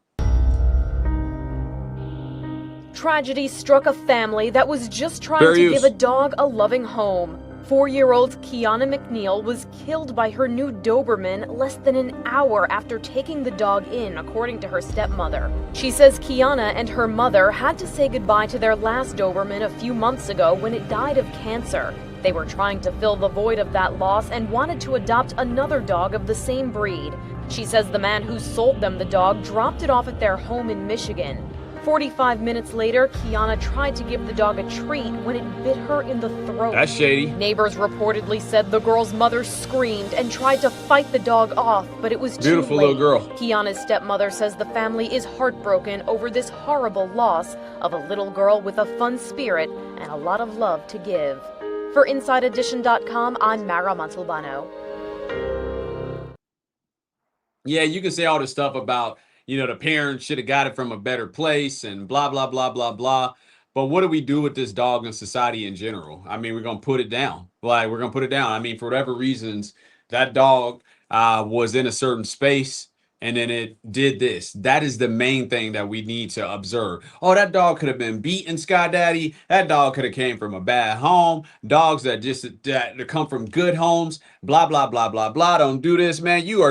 Tragedy struck a family that was just trying to give a dog a loving home. 4-year-old Kiana McNeil was killed by her new Doberman less than an hour after taking the dog in, according to her stepmother. She says Kiana and her mother had to say goodbye to their last Doberman a few months ago when it died of cancer. They were trying to fill the void of that loss and wanted to adopt another dog of the same breed. She says the man who sold them the dog dropped it off at their home in Michigan. 45 minutes later, Kiana tried to give the dog a treat when it bit her in the throat. That's shady. Neighbors reportedly said the girl's mother screamed and tried to fight the dog off, but it was too late. Beautiful little girl. Kiana's stepmother says the family is heartbroken over this horrible loss of a little girl with a fun spirit and a lot of love to give. For InsideEdition.com, I'm Mara Montalbano. Yeah, you can say all this stuff about the parents should have got it from a better place and blah, blah, blah, blah, blah. But what do we do with this dog in society in general? I mean, we're going to put it down. We're going to put it down. I mean, for whatever reasons, that dog was in a certain space and then it did this. That is the main thing that we need to observe. Oh, that dog could have been beaten, Sky Daddy. That dog could have came from a bad home. Dogs that come from good homes, blah, blah, blah, blah, blah. Don't do this, man. You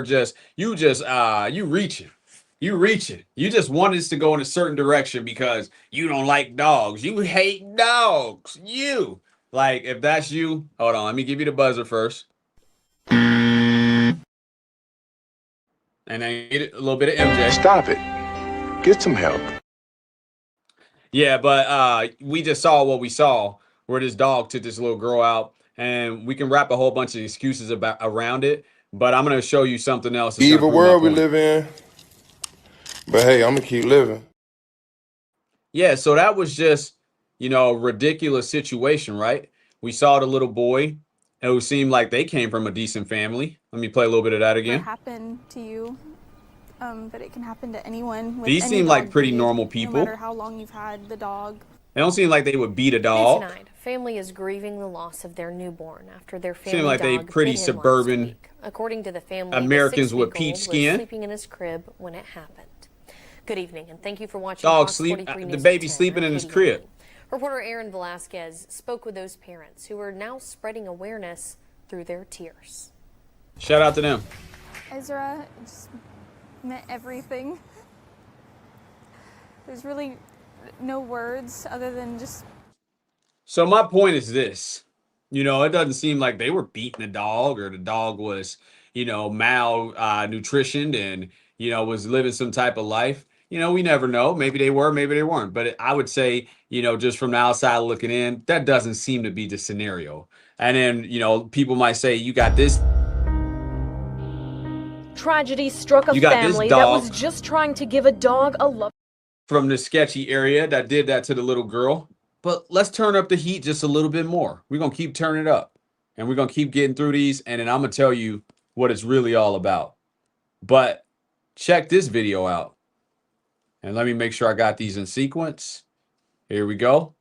reaching. You reaching. You just want us to go in a certain direction because you don't like dogs. You hate dogs. If that's you, hold on. Let me give you the buzzer first. And then get a little bit of MJ. Stop it. Get some help. Yeah, but we just saw what we saw where this dog took this little girl out, and we can wrap a whole bunch of excuses around it. But I'm going to show you something else. Evil world we live in. But hey, I'm going to keep living. Yeah, so that was just, a ridiculous situation, right? We saw the little boy who seemed like they came from a decent family. Let me play a little bit of that again. It happened to you, but it can happen to anyone. These seem like pretty normal people. No matter how long you've had the dog. They don't seem like they would beat a dog. Tonight, family is grieving the loss of their newborn after their family seem like dog they pretty bit him suburban last week. According to the family, Americans the with peach skin. was sleeping in his crib when it happened. Good evening, and thank you for watching. Dog sleep. The baby sleeping in his crib. Reporter Aaron Velasquez spoke with those parents who are now spreading awareness through their tears. Shout out to them. Ezra just meant everything. There's really no words other than just... So my point is this. You know, it doesn't seem like they were beating the dog or the dog was, you know, malnutritioned and, you know, was living some type of life. You know, we never know. Maybe they were, maybe they weren't. But I would say, you know, just from the outside looking in, that doesn't seem to be the scenario. And then, you know, people might say, you got this. Tragedy struck a family that was just trying to give a dog a love. From the sketchy area that did that to the little girl. But let's turn up the heat just a little bit more. We're going to keep turning it up. And we're going to keep getting through these. And then I'm going to tell you what it's really all about. But check this video out. And let me make sure I got these in sequence. Here we go.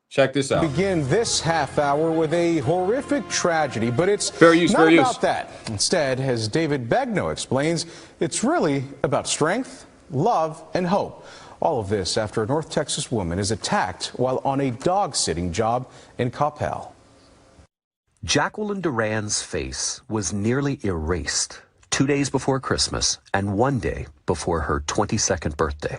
Check this out. Begin this half hour with a horrific tragedy, but it's not about that. Instead, as David Begnaud explains, it's really about strength, love, and hope. All of this after a North Texas woman is attacked while on a dog-sitting job in Coppell. Jacqueline Duran's face was nearly erased 2 days before Christmas and 1 day before her 22nd birthday.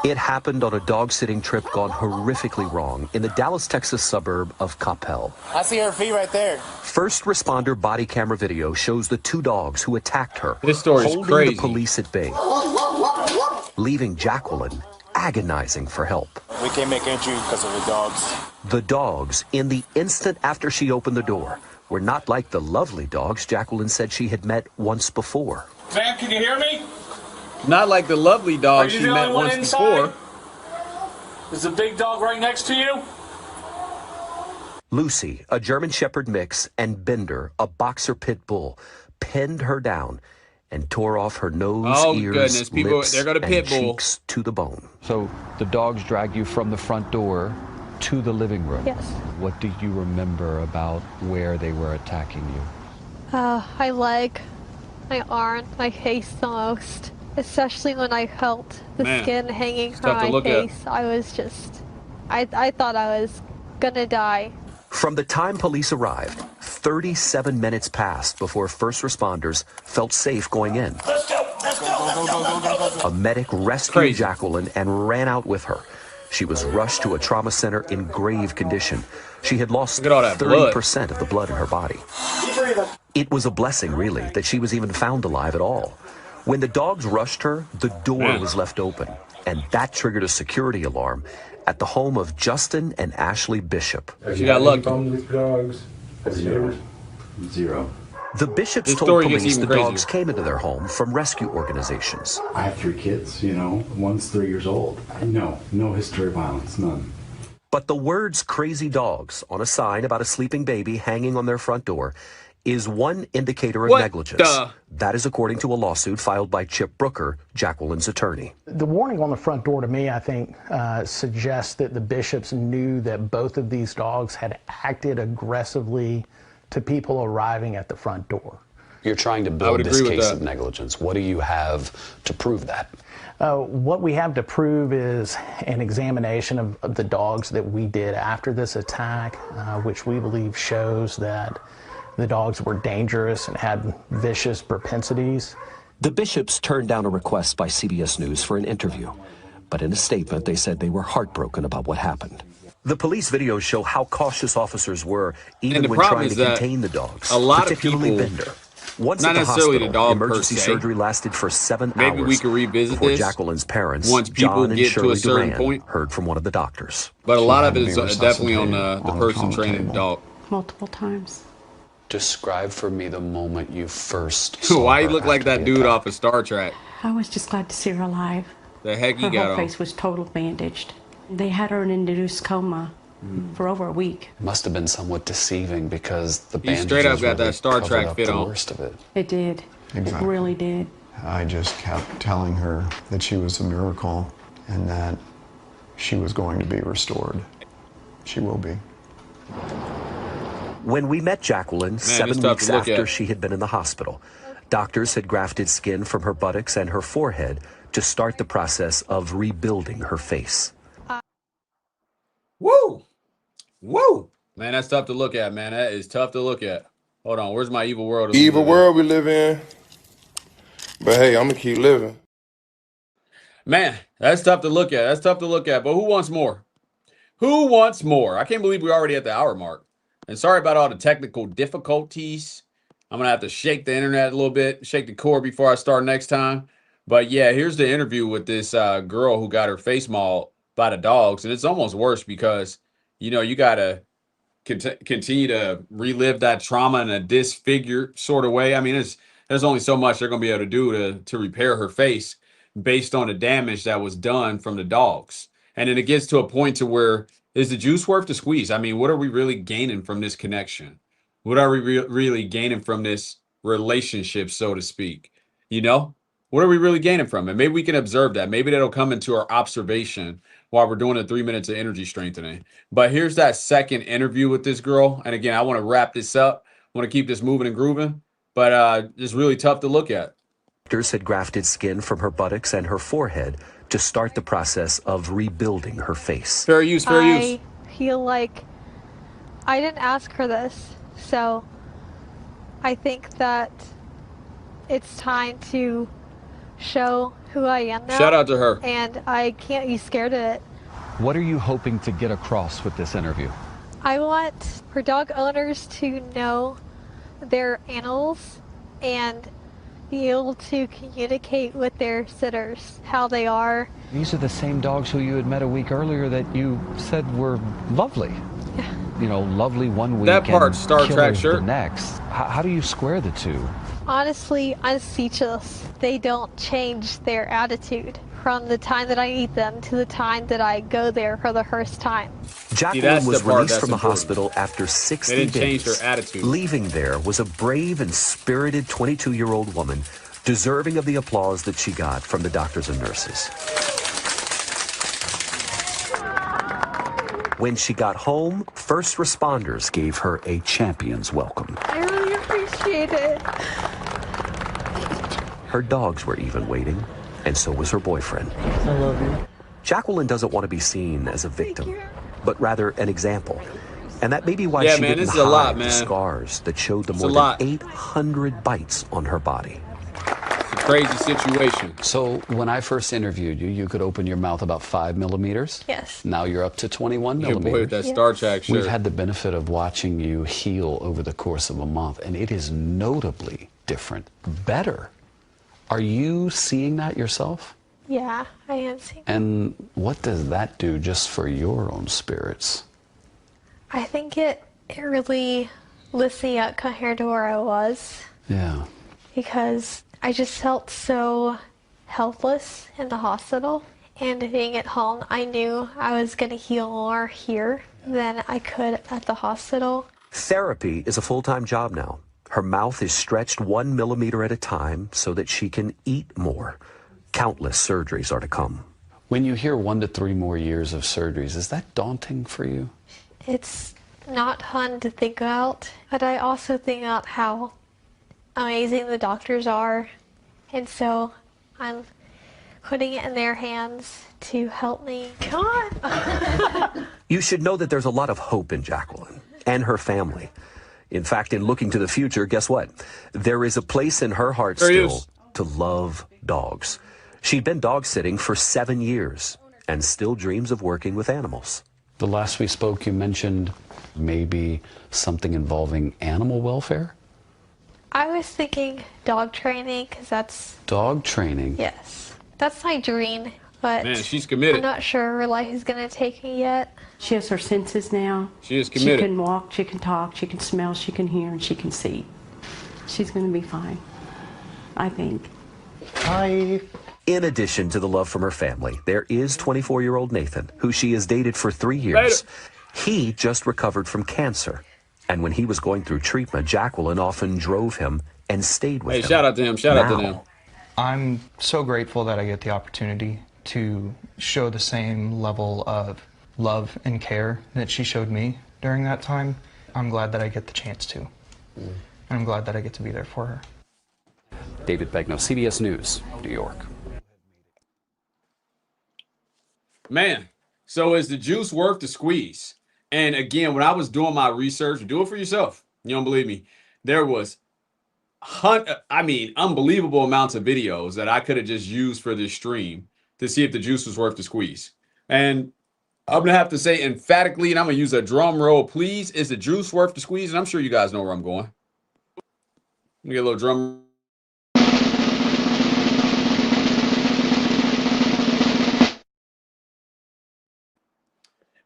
It happened on a dog-sitting trip gone horrifically wrong in the Dallas, Texas suburb of Coppell. I see her feet right there. First responder body camera video shows the two dogs who attacked her this story is holding crazy. The police at bay, leaving Jacqueline agonizing for help. We can't make entry because of the dogs. The dogs, in the instant after she opened the door, were not like the lovely dogs Jacqueline said she had met once before. Ma'am, can you hear me? Not like the lovely dog she met once before. There's a big dog right next to you. Lucy, a German Shepherd mix, and Bender, a boxer pit bull, pinned her down and tore off her nose, ears, lips, they're gonna and pit bull. cheeks to the bone. So the dogs dragged you from the front door to the living room. Yes. What do you remember about where they were attacking you? My leg, my arm, my face the most. Especially when I felt the skin hanging from my face. I was just, I thought I was gonna die. From the time police arrived, 37 minutes passed before first responders felt safe going in. Let's go, let's go. A medic rescued Jacqueline and ran out with her. She was rushed to a trauma center in grave condition. She had lost 30% of the blood in her body. It was a blessing, really, that she was even found alive at all. When the dogs rushed her, the door was left open, and that triggered a security alarm at the home of Justin and Ashley Bishop. She got lucky. Dogs? Zero. The Bishops told police the dogs came into their home from rescue organizations. I have 3 kids, you know, one's 3 years old. No history of violence, none. But the words "crazy dogs" on a sign about a sleeping baby hanging on their front door is one indicator of negligence. That is according to a lawsuit filed by Chip Brooker, Jacqueline's attorney. The warning on the front door to me, I think, suggests that the Bishops knew that both of these dogs had acted aggressively to people arriving at the front door. You're trying to build this case of negligence. What do you have to prove that? What we have to prove is an examination of the dogs that we did after this attack, which we believe shows that the dogs were dangerous and had vicious propensities. The Bishops turned down a request by CBS News for an interview, but in a statement they said they were heartbroken about what happened. The police videos show how cautious officers were even when trying to contain the dogs, a lot particularly of people, Bender. Once not at the necessarily hospital, the dog emergency per se. surgery lasted for 7 Maybe hours we could revisit before this Jacqueline's parents, once people John and get to Shirley a certain Duran, point. heard from one of the doctors. But a lot of it is definitely on the person training the dog. Multiple times. Describe for me the moment you first saw Why her you look like after that the dude attack. off of Star Trek? I was just glad to see her alive. The heck he Her got whole on? face was totally bandaged. They had her in induced coma for over a week. Must have been somewhat deceiving because the He bandages straight up got really that Star covered Trek up fit the on. worst of it. It did. Exactly. It really did. I just kept telling her that she was a miracle and that she was going to be restored. She will be. When we met Jacqueline 7 it's tough weeks to look after at. she had been in the hospital, doctors had grafted skin from her buttocks and her forehead to start the process of rebuilding her face. Woo! Woo! Man, that's tough to look at, man. That is tough to look at. Hold on, where's my evil world? Evil world we live in. But hey, I'm gonna keep living. Man, that's tough to look at. That's tough to look at. But who wants more? Who wants more? I can't believe we're already at the hour mark. And sorry about all the technical difficulties. I'm going to have to shake the internet a little bit, shake the cord before I start next time. But yeah, here's the interview with this girl who got her face mauled by the dogs. And it's almost worse because, you know, you got to continue to relive that trauma in a disfigured sort of way. I mean, there's only so much they're going to be able to do to repair her face based on the damage that was done from the dogs. And then it gets to a point to where, is the juice worth the squeeze? I mean, what are we really gaining from this connection? What are we really gaining from this relationship, so to speak? You know, what are we really gaining from it? Maybe we can observe that. Maybe that'll come into our observation while we're doing the 3 minutes of energy strengthening. But here's that second interview with this girl. And again, I want to wrap this up. I want to keep this moving and grooving, but it's really tough to look at. Doctors had grafted skin from her buttocks and her forehead to start the process of rebuilding her face. Fair use, fair use. I feel like I didn't ask for this, so I think that it's time to show who I am now. Shout out to her. And I can't be scared of it. What are you hoping to get across with this interview? I want for dog owners to know their animals and be able to communicate with their sitters how they are. These are the same dogs who you had met a week earlier that you said were lovely. Yeah. You know, lovely one week that part, and Star Trek shirt. The next. How do you square the two? Honestly, I'm speechless. They don't change their attitude from the time that I eat them to the time that I go there for the first time. Jacqueline was released from the hospital after 60 days. They didn't change her attitude. Leaving there was a brave and spirited 22-year-old woman, deserving of the applause that she got from the doctors and nurses. When she got home, first responders gave her a champion's welcome. I really appreciate it. Her dogs were even waiting, and so was her boyfriend. I love you. Jacqueline doesn't want to be seen as a victim, but rather an example. And that may be why she didn't hide the scars that showed the more than 800 bites on her body. Crazy situation. So when I first interviewed you, you could open your mouth about 5 millimeters. Yes. Now you're up to 21 millimeters. Boy, with that Star Trek shirt. We've had the benefit of watching you heal over the course of a month, and it is notably different, better. Are you seeing that yourself? Yeah, I am seeing. And what does that do just for your own spirits? I think it really lifts me up compared to where I was. Yeah. Because I just felt so helpless in the hospital. And being at home, I knew I was going to heal more here than I could at the hospital. Therapy is a full-time job now. Her mouth is stretched 1 millimeter at a time so that she can eat more. Countless surgeries are to come. When you hear 1 to 3 more years of surgeries, is that daunting for you? It's not fun to think about, but I also think about how amazing the doctors are, and so I'm putting it in their hands to help me. Come on! You should know that there's a lot of hope in Jacqueline and her family. In fact, in looking to the future, guess what? There is a place in her heart still to love dogs. She'd been dog sitting for 7 years and still dreams of working with animals. The last we spoke, you mentioned maybe something involving animal welfare? I was thinking dog training, because that's... Dog training? Yes. That's my dream, but... Man, she's committed. I'm not sure where life is going to take me yet. She has her senses now. She is committed. She can walk, she can talk, she can smell, she can hear, and she can see. She's going to be fine, I think. In addition to the love from her family, there is 24-year-old Nathan, who she has dated for 3 years. He just recovered from cancer. And when he was going through treatment, Jacqueline often drove him and stayed with him. Hey, shout out to him. Shout out to them. I'm so grateful that I get the opportunity to show the same level of love and care that she showed me during that time. I'm glad that I get the chance to. And I'm glad that I get to be there for her. David Begnaud, CBS News, New York. Man, So is the juice worth the squeeze? And again, when I was doing my research, do it for yourself. You don't believe me? There was unbelievable amounts of videos that I could have just used for this stream to see if the juice was worth the squeeze. And I'm gonna have to say emphatically, and I'm gonna use a drum roll, please. Is the juice worth the squeeze? And I'm sure you guys know where I'm going. Let me get a little drum.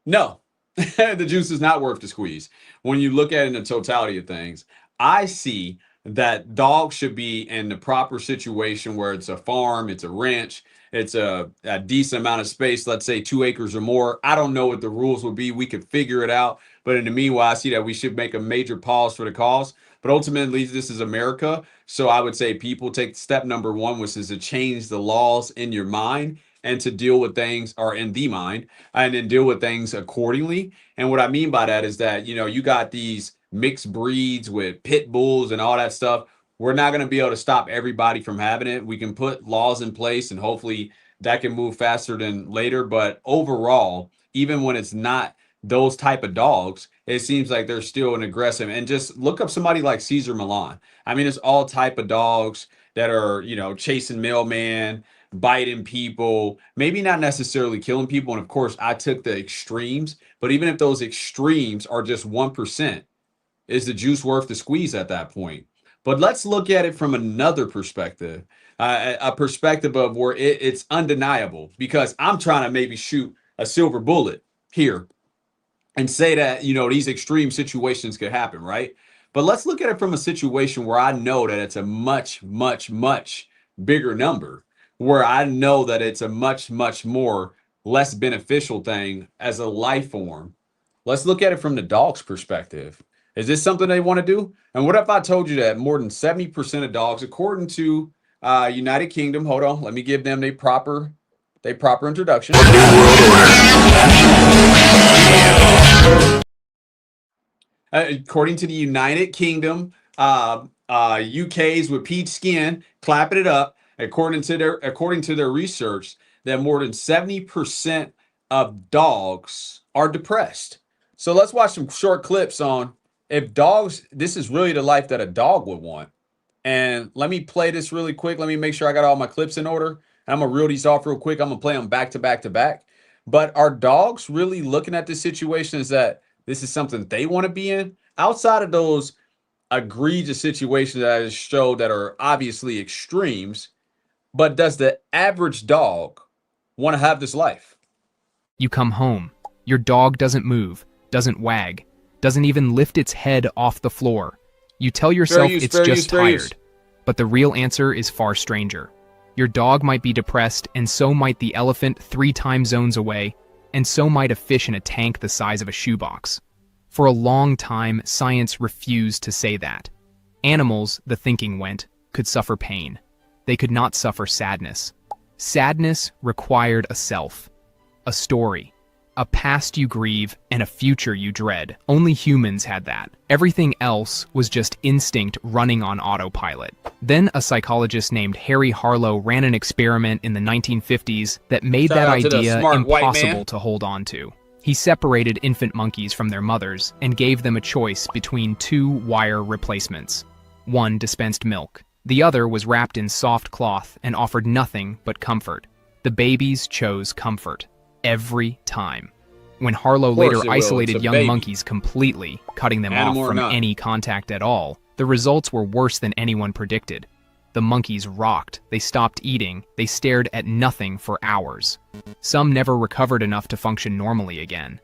No, the juice is not worth the squeeze. When you look at it in the totality of things, I see that dogs should be in the proper situation where it's a farm, it's a ranch, it's a decent amount of space, let's say 2 acres or more. I don't know what the rules would be. We could figure it out. But in the meanwhile, I see that we should make a major pause for the cause. But ultimately, this is America. So I would say people take step number 1, which is to change the laws in your mind and to deal with things or in the mind and then deal with things accordingly. And what I mean by that is that, you know, you got these mixed breeds with pit bulls and all that stuff. We're not going to be able to stop everybody from having it. We can put laws in place and hopefully that can move faster than later. But overall, even when it's not those type of dogs, it seems like they're still an aggressive. And just look up somebody like Caesar Milan. I mean, it's all type of dogs that are, you know, chasing mailman, biting people, maybe not necessarily killing people. And of course, I took the extremes, but even if those extremes are just 1%, is the juice worth the squeeze at that point? But let's look at it from another perspective, a perspective of where it's undeniable, because I'm trying to maybe shoot a silver bullet here and say that, you know, these extreme situations could happen, right? But let's look at it from a situation where I know that it's a much, much, much bigger number, where I know that it's a much, much more less beneficial thing as a life form. Let's look at it from the dog's perspective. Is this something they want to do? And what if I told you that more than 70% of dogs, according to United Kingdom, hold on, let me give them their proper introduction. According to the United Kingdom, UK's with peach skin, clapping it up. According to their research, that more than 70% of dogs are depressed. So let's watch some short clips on if dogs, this is really the life that a dog would want. And let me play this really quick. Let me make sure I got all my clips in order. I'm gonna reel these off real quick. I'm gonna play them back to back to back. But are dogs really looking at this situation as that this is something they want to be in? Outside of those egregious situations that I just showed that are obviously extremes, but does the average dog want to have this life? You come home. Your dog doesn't move, doesn't wag, doesn't even lift its head off the floor. You tell yourself it's just tired, but the real answer is far stranger. Your dog might be depressed, and so might the elephant 3 time zones away, and so might a fish in a tank the size of a shoebox. For a long time, science refused to say that. Animals, the thinking went, could suffer pain. They could not suffer sadness. Sadness required a self, a story, a past you grieve, and a future you dread. Only humans had that. Everything else was just instinct running on autopilot. Then a psychologist named Harry Harlow ran an experiment in the 1950s that made that idea impossible to hold on to. He separated infant monkeys from their mothers and gave them a choice between 2 wire replacements. One dispensed milk. The other was wrapped in soft cloth and offered nothing but comfort. The babies chose comfort. Every time. When Harlow later isolated young monkeys completely, cutting them off from any contact at all, the results were worse than anyone predicted. The monkeys rocked, they stopped eating, they stared at nothing for hours. Some never recovered enough to function normally again.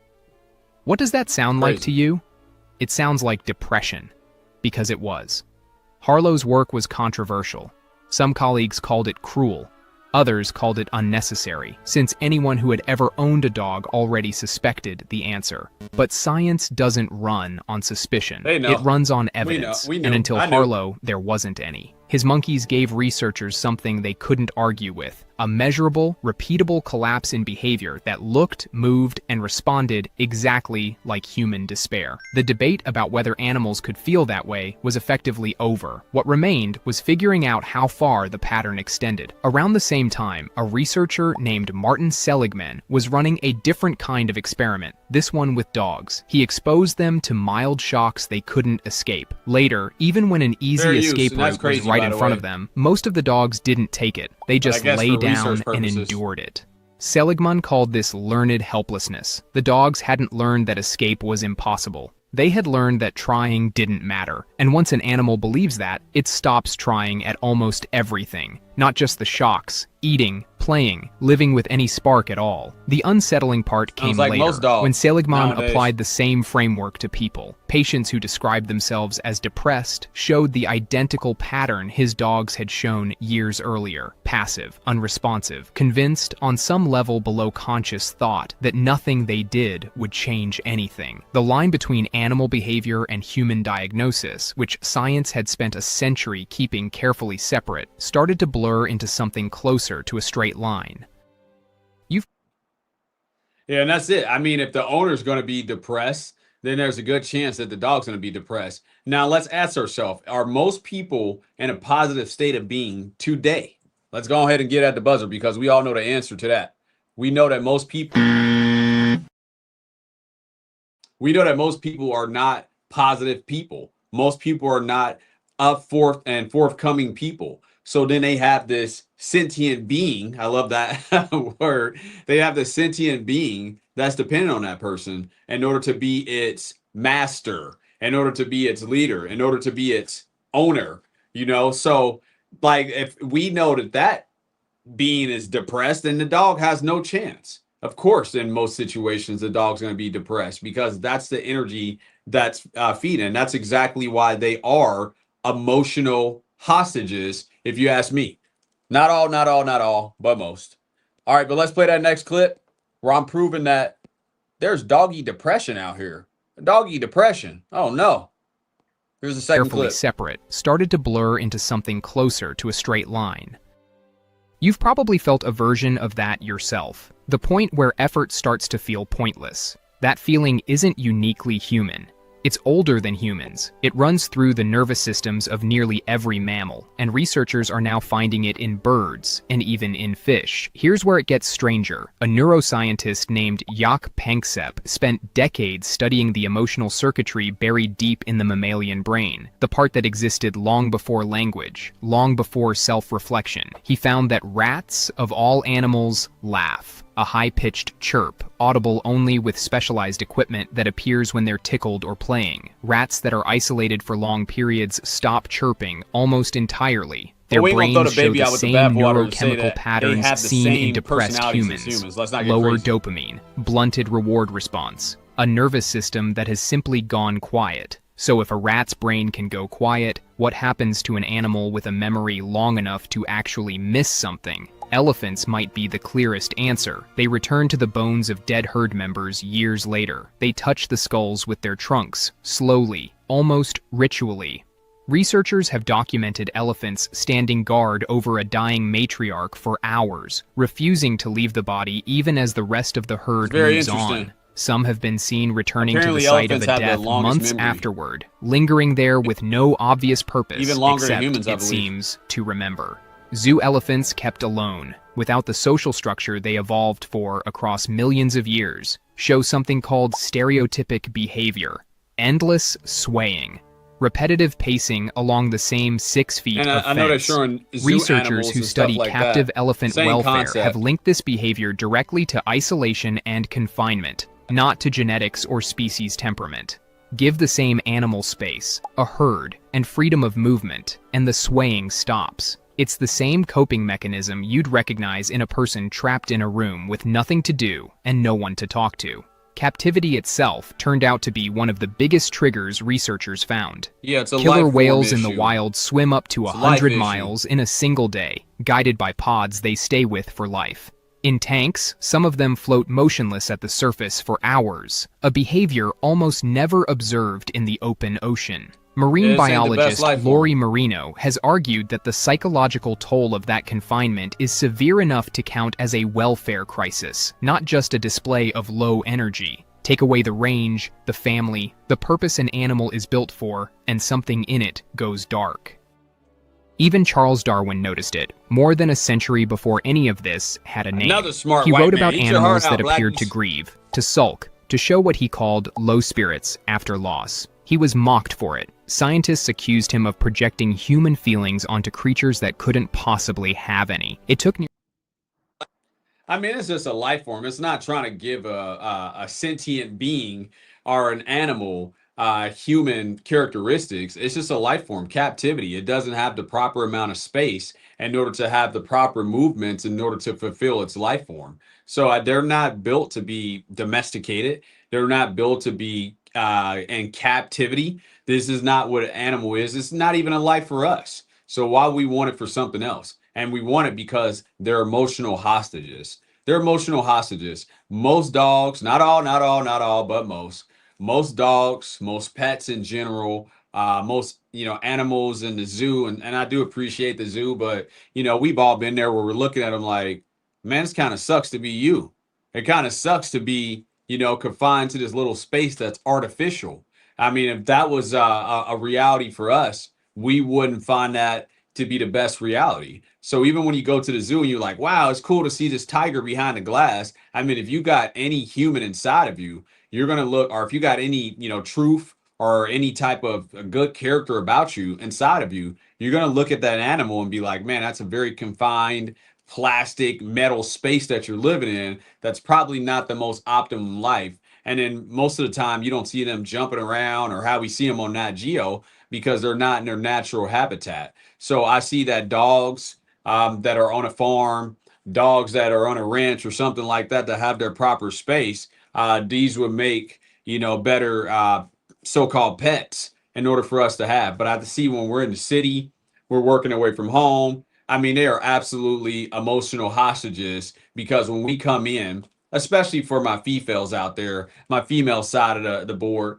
What does that sound like to you? It sounds like depression, because it was. Harlow's work was controversial. Some colleagues called it cruel. Others called it unnecessary, since anyone who had ever owned a dog already suspected the answer. But science doesn't run on suspicion. It runs on evidence, and until Harlow, there wasn't any. His monkeys gave researchers something they couldn't argue with, A measurable, repeatable collapse in behavior that looked, moved, and responded exactly like human despair. The debate about whether animals could feel that way was effectively over. What remained was figuring out how far the pattern extended. Around the same time, a researcher named Martin Seligman was running a different kind of experiment, this one with dogs. He exposed them to mild shocks they couldn't escape. Later, even when an easy escape route was right in front of them, most of the dogs didn't take it. They just lay down and endured it. Seligman called this learned helplessness. The dogs hadn't learned that escape was impossible. They had learned that trying didn't matter. And once an animal believes that, it stops trying at almost everything. Not just the shocks, eating, playing, living with any spark at all. The unsettling part came later, when Seligman applied the same framework to people. Patients who described themselves as depressed showed the identical pattern his dogs had shown years earlier. Passive, unresponsive, convinced on some level below conscious thought that nothing they did would change anything. The line between animal behavior and human diagnosis, which science had spent a century keeping carefully separate, started to blur into something closer to a straight line. Yeah, and that's it. I mean, if the owner's going to be depressed, then there's a good chance that the dog's going to be depressed. Now, let's ask ourselves, are most people in a positive state of being today? Let's go ahead and get at the buzzer because we all know the answer to that. We know that most people are not positive people. Most people are not forthcoming people. So then they have this sentient being. I love that word. They have this sentient being that's dependent on that person in order to be its master, in order to be its leader, in order to be its owner, you know? So like if we know that being is depressed, then the dog has no chance. Of course, in most situations, the dog's going to be depressed because that's the energy that's feeding. That's exactly why they are emotional hostages, if you ask me. Not all, but most. All right, but let's play that next clip where I'm proving that there's doggy depression out here. Doggy depression. Oh no. Here's the second carefully clip. Separate, started to blur into something closer to a straight line. You've probably felt a version of that yourself. The point where effort starts to feel pointless. That feeling isn't uniquely human. It's older than humans. It runs through the nervous systems of nearly every mammal, and researchers are now finding it in birds and even in fish. Here's where it gets stranger. A neuroscientist named Jaak Panksepp spent decades studying the emotional circuitry buried deep in the mammalian brain, the part that existed long before language, long before self-reflection. He found that rats, of all animals, laugh. A high-pitched chirp, audible only with specialized equipment that appears when they're tickled or playing. Rats that are isolated for long periods stop chirping almost entirely. Their brains show the same neurochemical patterns seen in depressed humans. Lower dopamine, blunted reward response, a nervous system that has simply gone quiet. So if a rat's brain can go quiet, what happens to an animal with a memory long enough to actually miss something? Elephants might be the clearest answer. They return to the bones of dead herd members years later. They touch the skulls with their trunks, slowly, almost ritually. Researchers have documented elephants standing guard over a dying matriarch for hours, refusing to leave the body even as the rest of the herd moves on. Some have been seen returning to the site of a death months afterward, lingering there with no obvious purpose, except, it seems, to remember. Zoo elephants kept alone, without the social structure they evolved for across millions of years, show something called stereotypic behavior. Endless swaying. Repetitive pacing along the same 6 feet of fence. Researchers who study captive elephant welfare have linked this behavior directly to isolation and confinement, not to genetics or species temperament. Give the same animal space, a herd, and freedom of movement, and the swaying stops. It's the same coping mechanism you'd recognize in a person trapped in a room with nothing to do and no one to talk to. Captivity itself turned out to be one of the biggest triggers researchers found. Yeah, it's a Killer whales in the wild swim up to 100 miles in a single day, guided by pods they stay with for life. In tanks, some of them float motionless at the surface for hours, a behavior almost never observed in the open ocean. Marine biologist Lori Marino has argued that the psychological toll of that confinement is severe enough to count as a welfare crisis, not just a display of low energy. Take away the range, the family, the purpose an animal is built for, and something in it goes dark. Even Charles Darwin noticed it, more than a century before any of this had a name. Another smart He white wrote man. about Eat your animals heart that out, appeared blackies. to grieve, to sulk, to show what he called low spirits after loss. He was mocked for it. Scientists accused him of projecting human feelings onto creatures that couldn't possibly have any. It took I mean, it's just a life form. It's not trying to give a sentient being or an animal human characteristics. It's just a life form, captivity. It doesn't have the proper amount of space in order to have the proper movements in order to fulfill its life form. So they're not built to be domesticated. They're not built to be in captivity. This is not what an animal is. It's not even a life for us. So why we want it for something else? And we want it because they're emotional hostages. They're emotional hostages. Most dogs, not all, but most dogs, most pets in general, most, animals in the zoo. And I do appreciate the zoo, but, we've all been there where we're looking at them like, man, this kind of sucks to be you. It kind of sucks to be, confined to this little space that's artificial. I mean, if that was a reality for us, we wouldn't find that to be the best reality. So even when you go to the zoo and you're like, wow, it's cool to see this tiger behind the glass. I mean, if you got any human inside of you, you're going to look, or if you got any, truth or any type of a good character about you inside of you, you're going to look at that animal and be like, man, that's a very confined plastic metal space that you're living in. That's probably not the most optimum life. And then most of the time you don't see them jumping around or how we see them on Nat Geo because they're not in their natural habitat. So I see that dogs that are on a farm, dogs that are on a ranch or something like that have their proper space, these would make, better so-called pets in order for us to have. But I see when we're in the city, we're working away from home. I mean, they are absolutely emotional hostages because when we come in, especially for my females out there, my female side of the board,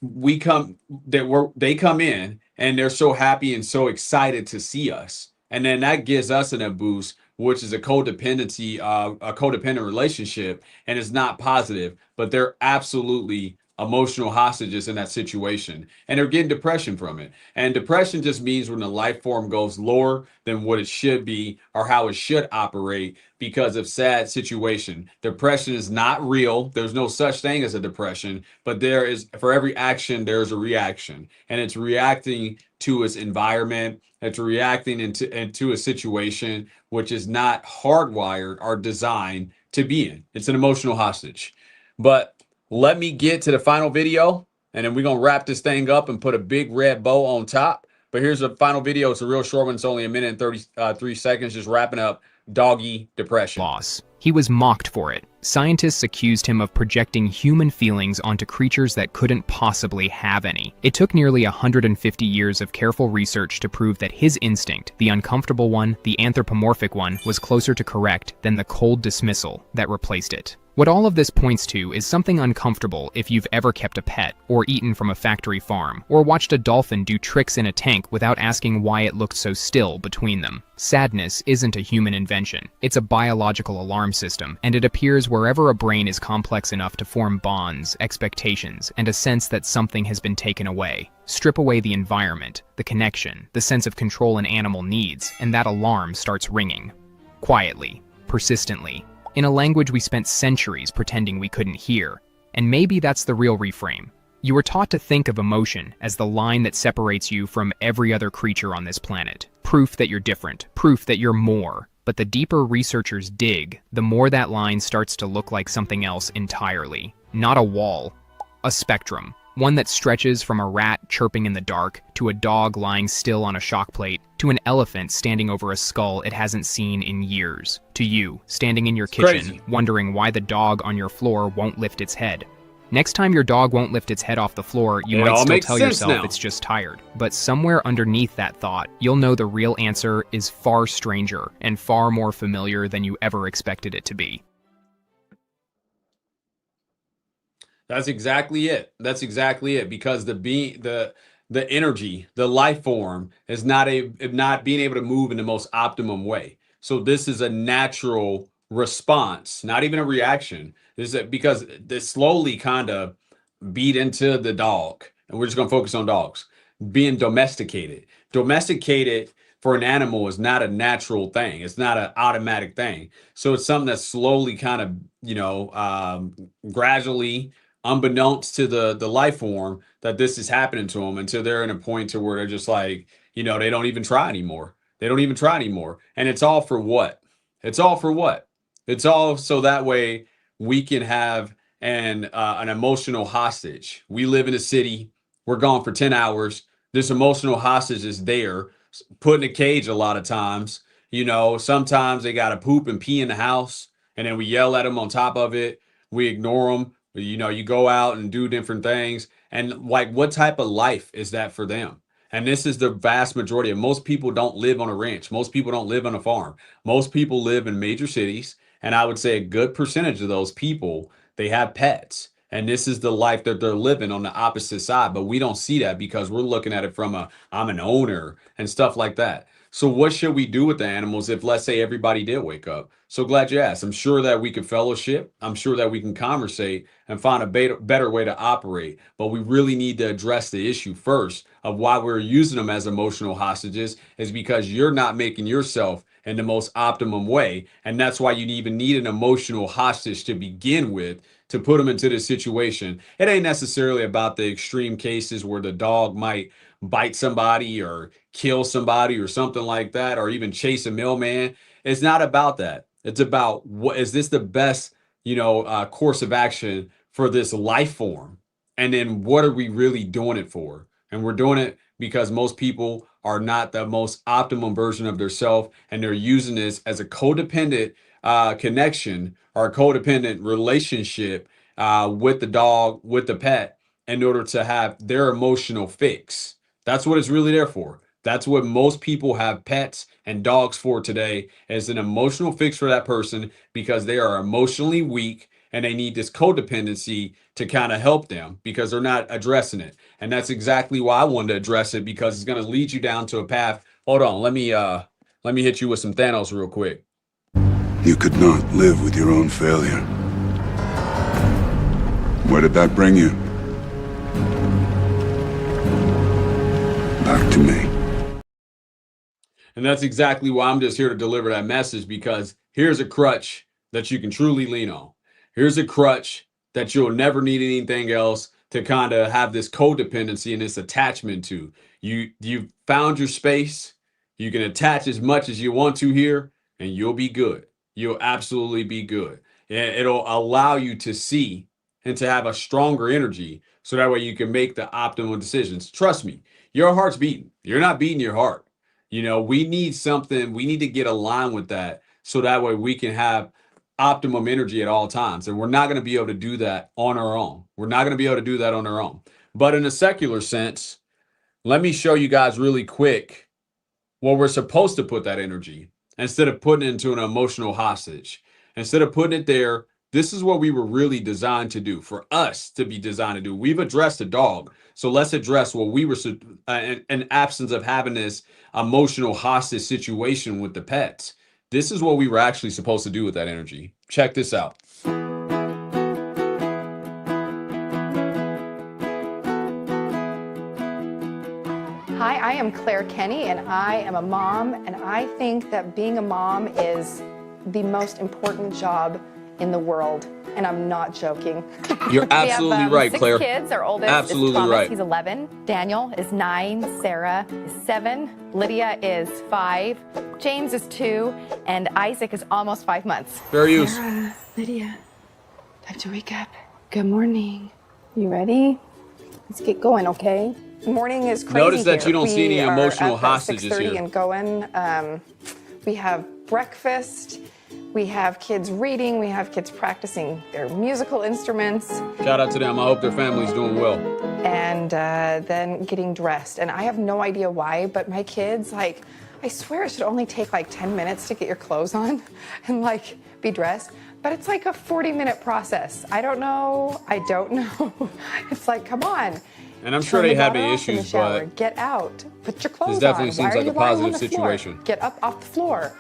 they come in and they're so happy and so excited to see us. And then that gives us a boost, which is a codependent relationship, and it's not positive, but they're absolutely emotional hostages in that situation, and they're getting depression from it. And depression just means when the life form goes lower than what it should be or how it should operate because of sad situation. Depression is not real. There's no such thing as a depression, but there is, for every action, there's a reaction, and it's reacting to its environment. It's reacting into a situation which is not hardwired or designed to be in. It's an emotional hostage. But let me get to the final video, and then we're going to wrap this thing up and put a big red bow on top. But here's the final video. It's a real short one. It's only a minute and 33 seconds, just wrapping up doggy depression. Loss. He was mocked for it. Scientists accused him of projecting human feelings onto creatures that couldn't possibly have any. It took nearly 150 years of careful research to prove that his instinct, the uncomfortable one, the anthropomorphic one, was closer to correct than the cold dismissal that replaced it. What all of this points to is something uncomfortable if you've ever kept a pet, or eaten from a factory farm, or watched a dolphin do tricks in a tank without asking why it looked so still between them. Sadness isn't a human invention. It's a biological alarm system, and it appears wherever a brain is complex enough to form bonds, expectations, and a sense that something has been taken away. Strip away the environment, the connection, the sense of control an animal needs, and that alarm starts ringing. Quietly, persistently, in a language we spent centuries pretending we couldn't hear. And maybe that's the real reframe. You were taught to think of emotion as the line that separates you from every other creature on this planet. Proof that you're different, proof that you're more. But the deeper researchers dig, the more that line starts to look like something else entirely. Not a wall, a spectrum. One that stretches from a rat chirping in the dark, to a dog lying still on a shock plate, to an elephant standing over a skull it hasn't seen in years, to you, standing in your kitchen, wondering why the dog on your floor won't lift its head. Next time your dog won't lift its head off the floor, you might still tell yourself it's just tired. But somewhere underneath that thought, you'll know the real answer is far stranger and far more familiar than you ever expected it to be. That's exactly it. That's exactly it. Because the the energy, the life form is not being able to move in the most optimum way. So this is a natural response, not even a reaction. This is because this slowly kind of beat into the dog, and we're just going to focus on dogs being domesticated. Domesticated for an animal is not a natural thing. It's not an automatic thing. So it's something that's slowly kind of, gradually, unbeknownst to the life form, that this is happening to them until they're in a point to where they're just like, they don't even try anymore. They don't even try anymore. And it's all for what? It's all for what? It's all so that way we can have an emotional hostage. We live in a city. We're gone for 10 hours. This emotional hostage is there, put in a cage a lot of times. Sometimes they got to poop and pee in the house, and then we yell at them on top of it. We ignore them. You go out and do different things. And like, what type of life is that for them? And this is the vast majority of most people don't live on a ranch. Most people don't live on a farm. Most people live in major cities. And I would say a good percentage of those people, they have pets. And this is the life that they're living on the opposite side. But we don't see that because we're looking at it from I'm an owner and stuff like that. So what should we do with the animals if, let's say, everybody did wake up? So glad you asked. I'm sure that we could fellowship. I'm sure that we can conversate and find a better way to operate. But we really need to address the issue first of why we're using them as emotional hostages is because you're not making yourself in the most optimum way. And that's why you even need an emotional hostage to begin with, to put them into this situation. It ain't necessarily about the extreme cases where the dog might bite somebody or kill somebody or something like that, or even chase a mailman. It's not about that. It's about, what is this the best, course of action for this life form? And then what are we really doing it for? And we're doing it because most people are not the most optimum version of themselves, and they're using this as a codependent connection or a codependent relationship with the dog, with the pet, in order to have their emotional fix. That's what it's really there for. That's what most people have pets and dogs for today, is an emotional fix for that person because they are emotionally weak and they need this codependency to kind of help them because they're not addressing it. And that's exactly why I wanted to address it, because it's going to lead you down to a path. Hold on, let me hit you with some Thanos real quick. You could not live with your own failure. Where did that bring you? Back to me. And that's exactly why I'm just here to deliver that message, because here's a crutch that you can truly lean on. Here's a crutch that you'll never need anything else to kind of have this codependency and this attachment to. You've found your space. You can attach as much as you want to here, and you'll be good. You'll absolutely be good. And it'll allow you to see and to have a stronger energy, so that way you can make the optimal decisions. Trust me, your heart's beating. You're not beating your heart. We need something. We need to get aligned with that, so that way we can have optimum energy at all times. And we're not going to be able to do that on our own. We're not going to be able to do that on our own. But in a secular sense, let me show you guys really quick where we're supposed to put that energy instead of putting it into an emotional hostage. Instead of putting it there, this is what we were really designed to do, for us to be designed to do. We've addressed the dog. So let's address what we were in absence of having this emotional hostage situation with the pets. This is what we were actually supposed to do with that energy. Check this out. Hi, I am Claire Kenny, and I am a mom, and I think that being a mom is the most important job in the world, and I'm not joking. You're absolutely right, Claire. 6 kids. Our oldest absolutely is Thomas. Right. He's 11. Daniel is 9. Sarah is 7. Lydia is 5. James is 2. And Isaac is almost 5 months. Fair use. Sarah, Lydia, time to wake up. Good morning. You ready? Let's get going, okay? Morning is crazy. Notice that here. you don't see any emotional We are up at hostages 6:30 here. and going. We have breakfast. We have kids reading. We have kids practicing their musical instruments. Shout out to them. I hope their family's doing well. And then getting dressed. And I have no idea why, but my kids, I swear it should only take 10 minutes to get your clothes on and be dressed. But it's like a 40-minute process. I don't know. It's come on. And I'm sure Turn they the had water the off in the issues, shower. but Get out. Put your clothes this definitely on. seems Why are like you a lying on positive the floor? situation. Get up off the floor.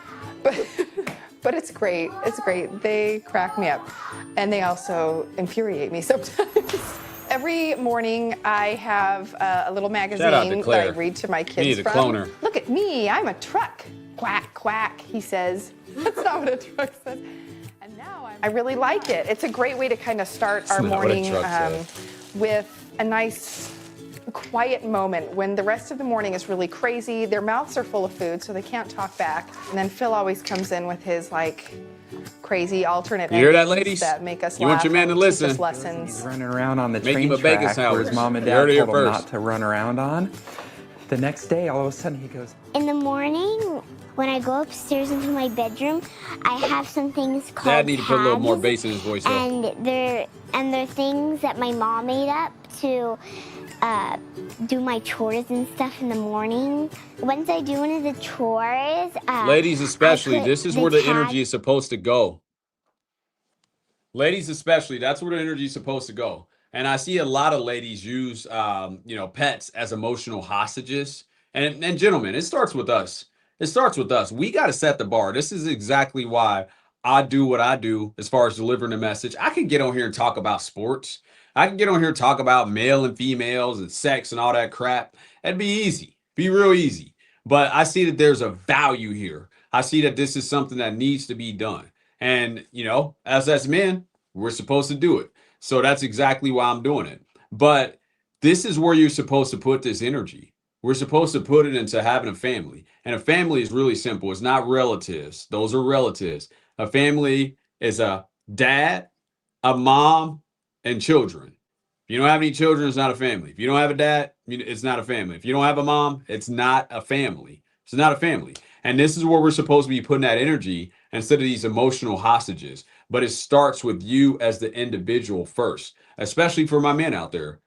But it's great. It's great. They crack me up. And they also infuriate me sometimes. Every morning I have a little magazine that I read to my kids Need a from. cloner. Look at me. I'm a truck. Quack, quack, he says. That's not what a truck says. And now I really like it. It's a great way to kind of start our morning with a nice quiet moment when the rest of the morning is really crazy. Their mouths are full of food, so they can't talk back. And then Phil always comes in with his like crazy alternate You hear that, endings ladies? that make us You laugh want your man to and teach us listen. lessons. He's running around on the Make train him a bacon track where his sandwich. mom and You heard dad it here told him first. not to run around on. The next day, all of a sudden, he goes, In the morning, when I go upstairs into my bedroom, I have some things called Dad need to put a little more tabs, bass in his voice. Though. and they're things that my mom made up to do my chores and stuff in the morning. Once I do one of the chores, Ladies especially, I put this is where the tag- energy is supposed to go. Ladies especially, that's where the energy is supposed to go. And I see a lot of ladies use, pets as emotional hostages. And gentlemen, it starts with us. It starts with us. We got to set the bar. This is exactly why I do what I do as far as delivering the message. I can get on here and talk about sports. I can get on here and talk about male and females and sex and all that crap. That'd be easy. Be real easy. But I see that there's a value here. I see that this is something that needs to be done. And, as men, we're supposed to do it. So that's exactly why I'm doing it. But this is where you're supposed to put this energy. We're supposed to put it into having a family. And a family is really simple. It's not relatives. Those are relatives. A family is a dad, a mom, and children. If you don't have any children, it's not a family. If you don't have a dad, it's not a family. If you don't have a mom, it's not a family. It's not a family. And this is where we're supposed to be putting that energy instead of these emotional hostages. But it starts with you as the individual first, especially for my men out there.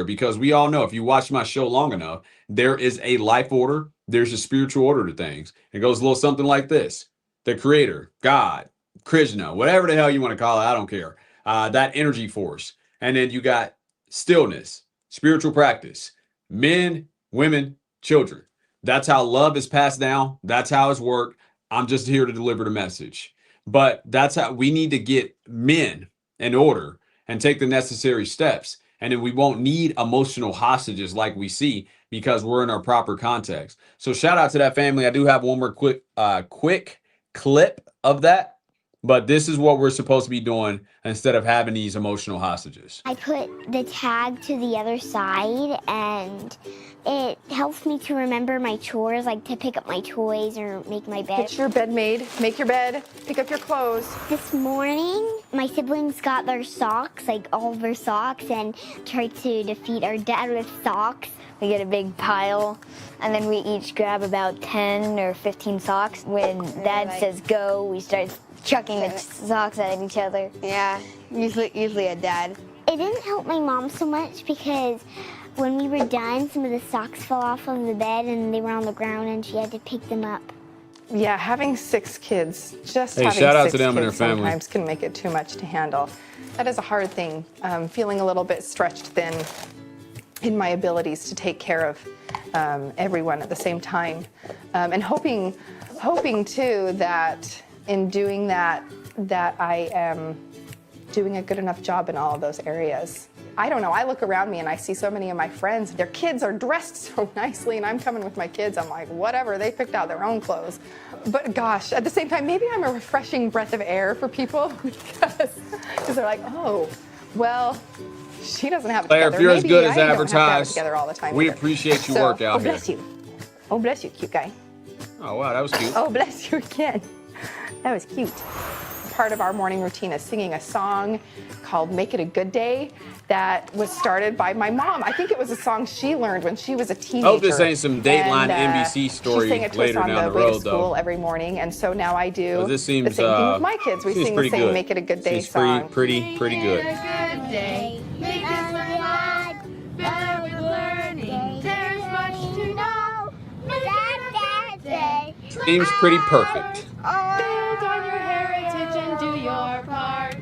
Because we all know, if you watch my show long enough, there is a life order. There's a spiritual order to things. It goes a little something like this. The creator, God, Krishna, whatever the hell you want to call it, I don't care. That energy force. And then you got stillness, spiritual practice, men, women, children. That's how love is passed down. That's how it's worked. I'm just here to deliver the message. But that's how we need to get men in order and take the necessary steps. And then we won't need emotional hostages like we see because we're in our proper context. So shout out to that family. I do have one more quick clip of that. But this is what we're supposed to be doing instead of having these emotional hostages. I put the tag to the other side, and it helps me to remember my chores, like to pick up my toys or make my bed. Get your bed made, make your bed, pick up your clothes. This morning, my siblings got their socks, like all of their socks, and tried to defeat our dad with socks. We get a big pile, and then we each grab about 10 or 15 socks. When Dad says go, we start chucking the socks at each other. Yeah, usually at Dad. It didn't help my mom so much because when we were done, some of the socks fell off of the bed and they were on the ground and she had to pick them up. Yeah, having 6 kids, just hey, having shout out 6 to them and their kids family. sometimes can make it too much to handle. That is a hard thing, feeling a little bit stretched thin in my abilities to take care of everyone at the same time. And hoping too that in doing that I am doing a good enough job in all of those areas. I don't know, I look around me and I see so many of my friends, their kids are dressed so nicely and I'm coming with my kids, I'm like, whatever, they picked out their own clothes. But gosh, at the same time, maybe I'm a refreshing breath of air for people because they're like, oh, well, she doesn't have it Claire, together. if you're as Maybe good I as don't have to have it advertised, together all the time we either. appreciate your work out here. Bless you. Oh, bless you, cute guy. Oh, wow, that was cute. Oh, bless you again. That was cute. Part of our morning routine is singing a song called Make It a Good Day that was started by my mom. I think it was a song she learned when she was a teenager. I hope this ain't some Dateline NBC story she sang it to later us on down the the way to road, school though. every morning, and so now I do Well, this seems, the same thing with my kids. We seems sing the pretty same good. Make It a Good Day Seems song. pretty good. Good day, make it glad, better with learning, there's much to know. Make it a good day. Seems pretty perfect. Build on your heritage and do your part.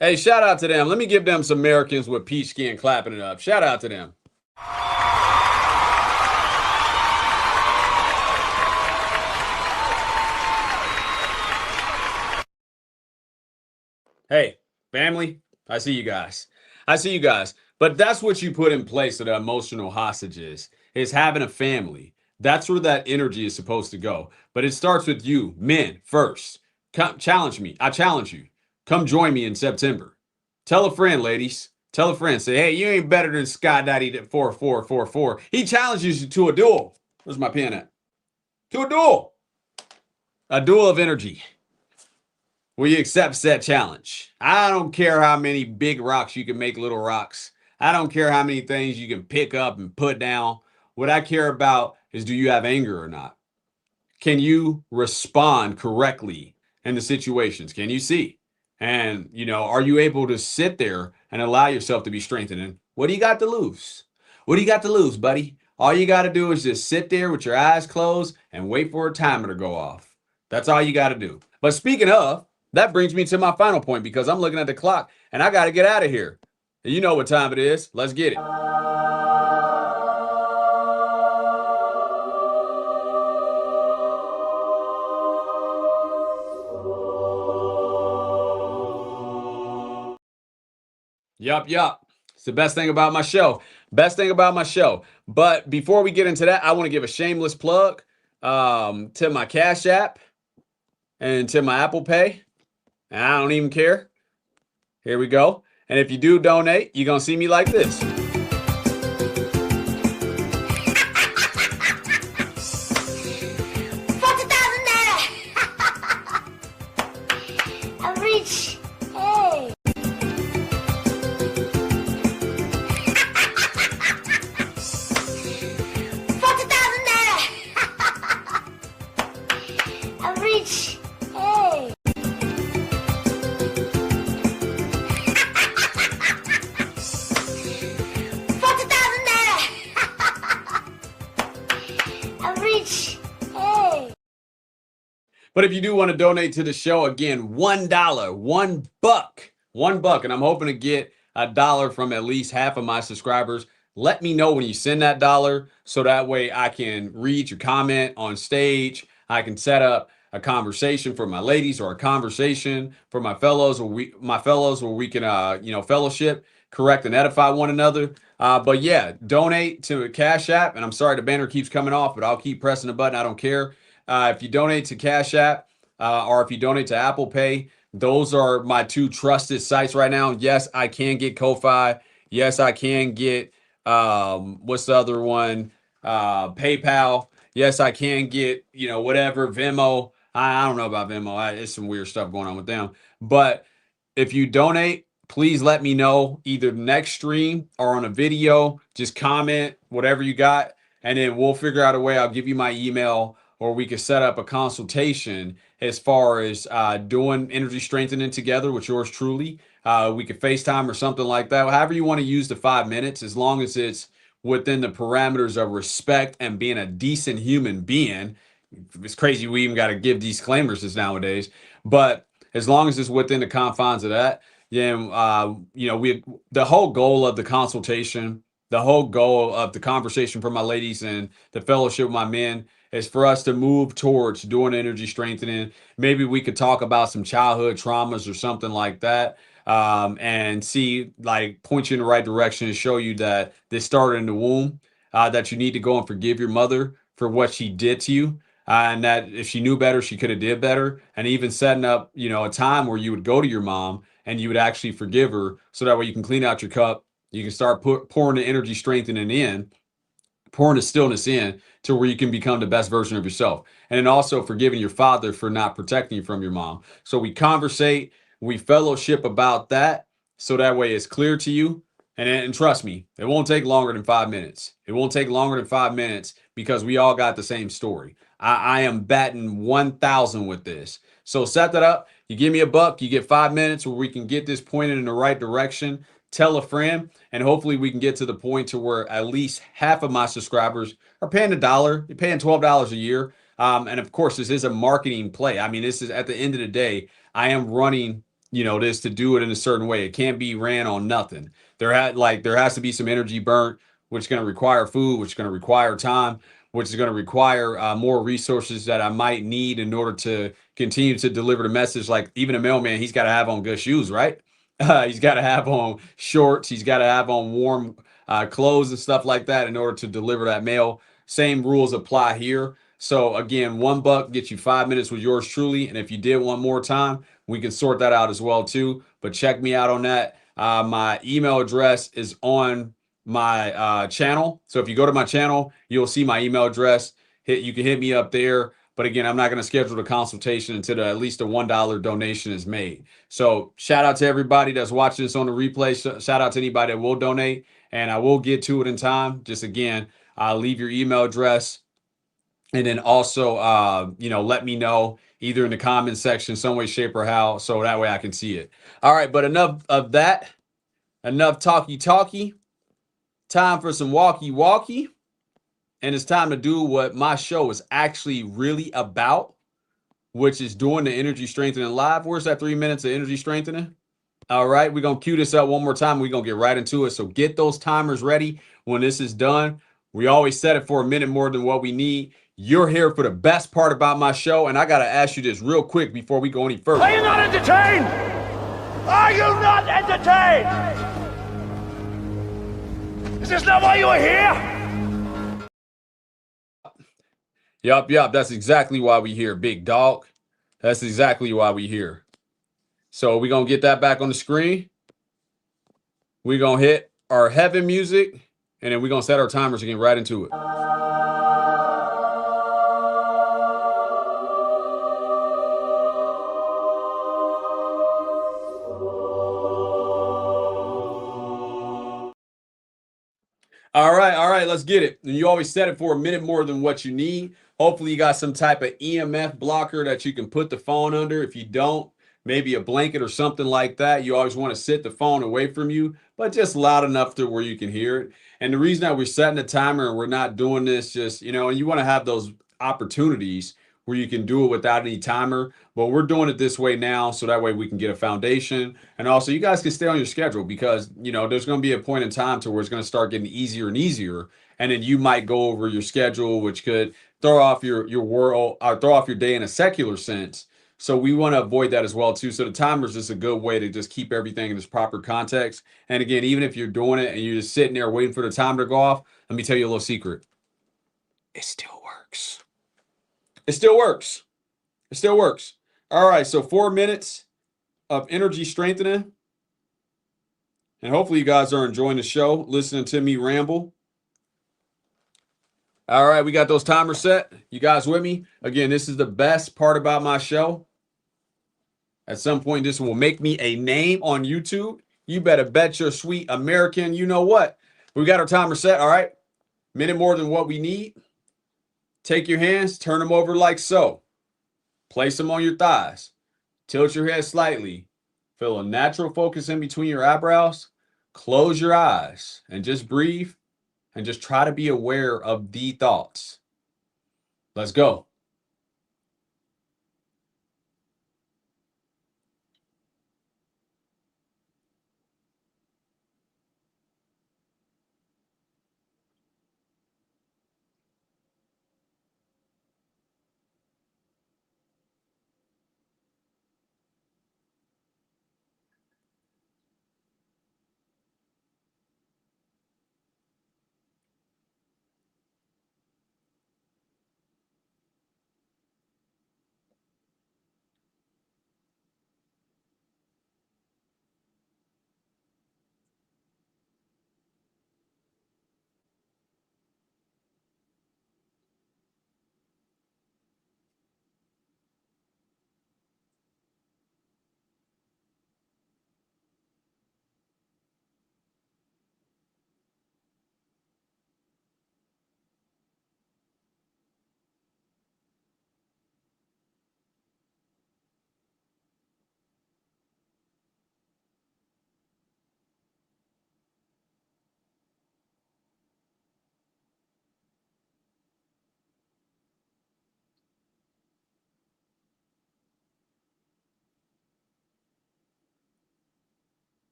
Hey, Hey, shout out to them. Let me give them some Americans with peach skin clapping it up. Shout out to them. Hey, family, I see you guys. I see you guys. But that's what you put in place of the emotional hostages, is having a family. That's where that energy is supposed to go. But it starts with you, men, first. Come challenge me. I challenge you. Come join me in September. Tell a friend, ladies. Tell a friend. Say, hey, you ain't better than Scott Daddy 4444. He challenges you to a duel. Where's my pen at? To a duel. A duel of energy. Will you accept said challenge? I don't care how many big rocks you can make little rocks. I don't care how many things you can pick up and put down. What I care about is, do you have anger or not? Can you respond correctly in the situations? Can you see? And, you know, are you able to sit there and allow yourself to be strengthened? And what do you got to lose? What do you got to lose, buddy? All you got to do is just sit there with your eyes closed and wait for a timer to go off. That's all you got to do. But speaking of, that brings me to my final point, because I'm looking at the clock and I got to get out of here. And you know what time it is. Let's get it. Yup. It's the best thing about my show. Best thing about my show. But before we get into that, I want to give a shameless plug to my Cash App and to my Apple Pay. And I don't even care. Here we go. And if you do donate, you're going to see me like this. But if you do want to donate to the show, again, $1, $1, and I'm hoping to get $1 from at least half of my subscribers. Let me know when you send that $1, so that way I can read your comment on stage. I can set up a conversation for my ladies, or a conversation for my fellows, where we can fellowship, correct, and edify one another. But yeah, donate to a Cash App, and I'm sorry the banner keeps coming off, but I'll keep pressing the button. I don't care. If you donate to Cash App or if you donate to Apple Pay, those are my two trusted sites right now. Yes, I can get Ko-Fi. Yes, I can get, what's the other one? PayPal. Yes, I can get, whatever, Venmo. I don't know about Venmo. It's some weird stuff going on with them. But if you donate, please let me know either next stream or on a video. Just comment whatever you got, and then we'll figure out a way. I'll give you my email, or we could set up a consultation as far as doing energy strengthening together with yours truly. We could FaceTime or something like that. However you want to use the 5 minutes, as long as it's within the parameters of respect and being a decent human being. It's crazy we even got to give disclaimers nowadays. But as long as it's within the confines of that, then, the whole goal of the consultation, the whole goal of the conversation for my ladies and the fellowship with my men, is for us to move towards doing energy strengthening. Maybe we could talk about some childhood traumas or something like that, and see, point you in the right direction and show you that this started in the womb, that you need to go and forgive your mother for what she did to you, and that if she knew better, she could have did better. And even setting up, a time where you would go to your mom and you would actually forgive her, so that way you can clean out your cup. You can start pouring the energy strengthening in, pouring the stillness in, to where you can become the best version of yourself. And then also forgiving your father for not protecting you from your mom. So we conversate, we fellowship about that, so that way it's clear to you. And trust me, it won't take longer than 5 minutes. It won't take longer than 5 minutes, because we all got the same story. I am batting 1,000 with this. So set that up. You give me $1, you get 5 minutes where we can get this pointed in the right direction. Tell a friend, and hopefully we can get to the point to where at least half of my subscribers are paying $1. They're paying $12 a year. And of course, this is a marketing play. I mean, this is, at the end of the day, I am running this to do it in a certain way. It can't be ran on nothing. There has to be some energy burnt, which is going to require food, which is going to require time, which is going to require more resources that I might need in order to continue to deliver the message. Like even a mailman, he's got to have on good shoes, right? He's got to have on shorts. He's got to have on warm clothes and stuff like that in order to deliver that mail. Same rules apply here. So again, $1 gets you 5 minutes with yours truly. And if you did want more time, we can sort that out as well too. But check me out on that. My email address is on my channel. So if you go to my channel, you'll see my email address. You can hit me up there. But again, I'm not going to schedule the consultation until at least a $1 donation is made. So shout out to everybody that's watching this on the replay. Shout out to anybody that will donate. And I will get to it in time. Just again, I'll leave your email address. And then also, let me know either in the comment section, some way, shape, or how, so that way I can see it. All right, but enough of that. Enough talky. Time for some walkie. And it's time to do what my show is actually really about, which is doing the energy strengthening live. Where's that 3 minutes of energy strengthening? All right, we're going to cue this up one more time. We're going to get right into it. So get those timers ready when this is done. We always set it for a minute more than what we need. You're here for the best part about my show, and I got to ask you this real quick before we go any further. Are you not entertained? Are you not entertained? Is this not why you are here? Yup. That's exactly why we here, big dog. That's exactly why we here. So we're going to get that back on the screen. We're going to hit our heaven music, and then we're going to set our timers and get right into it. All right, let's get it. And you always set it for a minute more than what you need. Hopefully you got some type of EMF blocker that you can put the phone under. If you don't, maybe a blanket or something like that. You always want to sit the phone away from you, but just loud enough to where you can hear it. And the reason that we're setting the timer and we're not doing this just, and you want to have those opportunities where you can do it without any timer, but we're doing it this way now so that way we can get a foundation, and also you guys can stay on your schedule because there's going to be a point in time to where it's going to start getting easier and easier, and then you might go over your schedule, which could throw off your world or throw off your day in a secular sense. So we want to avoid that as well too. So the timer is just a good way to just keep everything in its proper context. And again, even if you're doing it and you're just sitting there waiting for the timer to go off, let me tell you a little secret. It still works. It still works. It still works. All right, so 4 minutes of energy strengthening. And hopefully you guys are enjoying the show, listening to me ramble. All right, we got those timers set. You guys with me? Again, this is the best part about my show. At some point, this will make me a name on YouTube. You better bet your sweet American, you know what? We got our timer set, all right? Minute more than what we need. Take your hands, turn them over like so. Place them on your thighs. Tilt your head slightly. Feel a natural focus in between your eyebrows. Close your eyes and just breathe and just try to be aware of the thoughts. Let's go.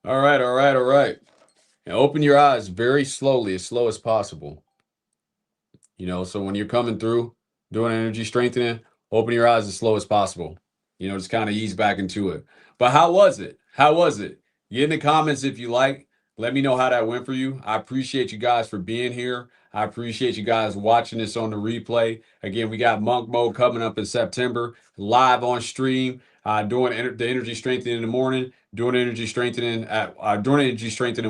All right, all right, all right. And open your eyes very slowly, as slow as possible. You know, so when you're coming through, doing energy strengthening, open your eyes as slow as possible. You know, just kind of ease back into it. But how was it? How was it? Get in the comments if you like. Let me know how that went for you. I appreciate you guys for being here. I appreciate you guys watching this on the replay. Again, we got Monk Mode coming up in September, live on stream, doing the energy strengthening in the morning, doing energy strengthening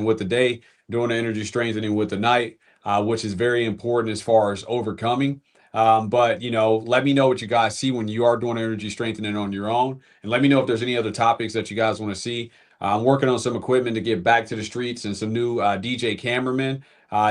with the day, doing the energy strengthening with the night, which is very important as far as overcoming. But, you know, let me know what you guys see when you are doing energy strengthening on your own. And let me know if there's any other topics that you guys want to see. I'm working on some equipment to get back to the streets and some new DJ cameramen,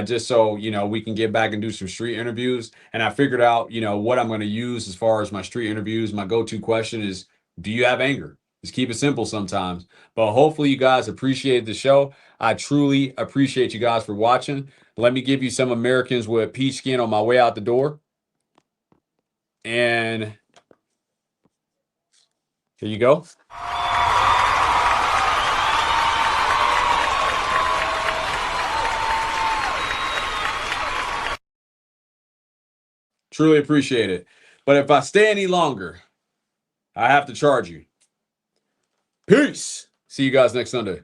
just so, you know, we can get back and do some street interviews. And I figured out, you know, what I'm going to use as far as my street interviews. My go-to question is, do you have anger? Just keep it simple sometimes. But hopefully you guys appreciate the show. I truly appreciate you guys for watching. Let me give you some Americans with peach skin on my way out the door. And here you go. Truly appreciate it. But if I stay any longer, I have to charge you. Peace. See you guys next Sunday.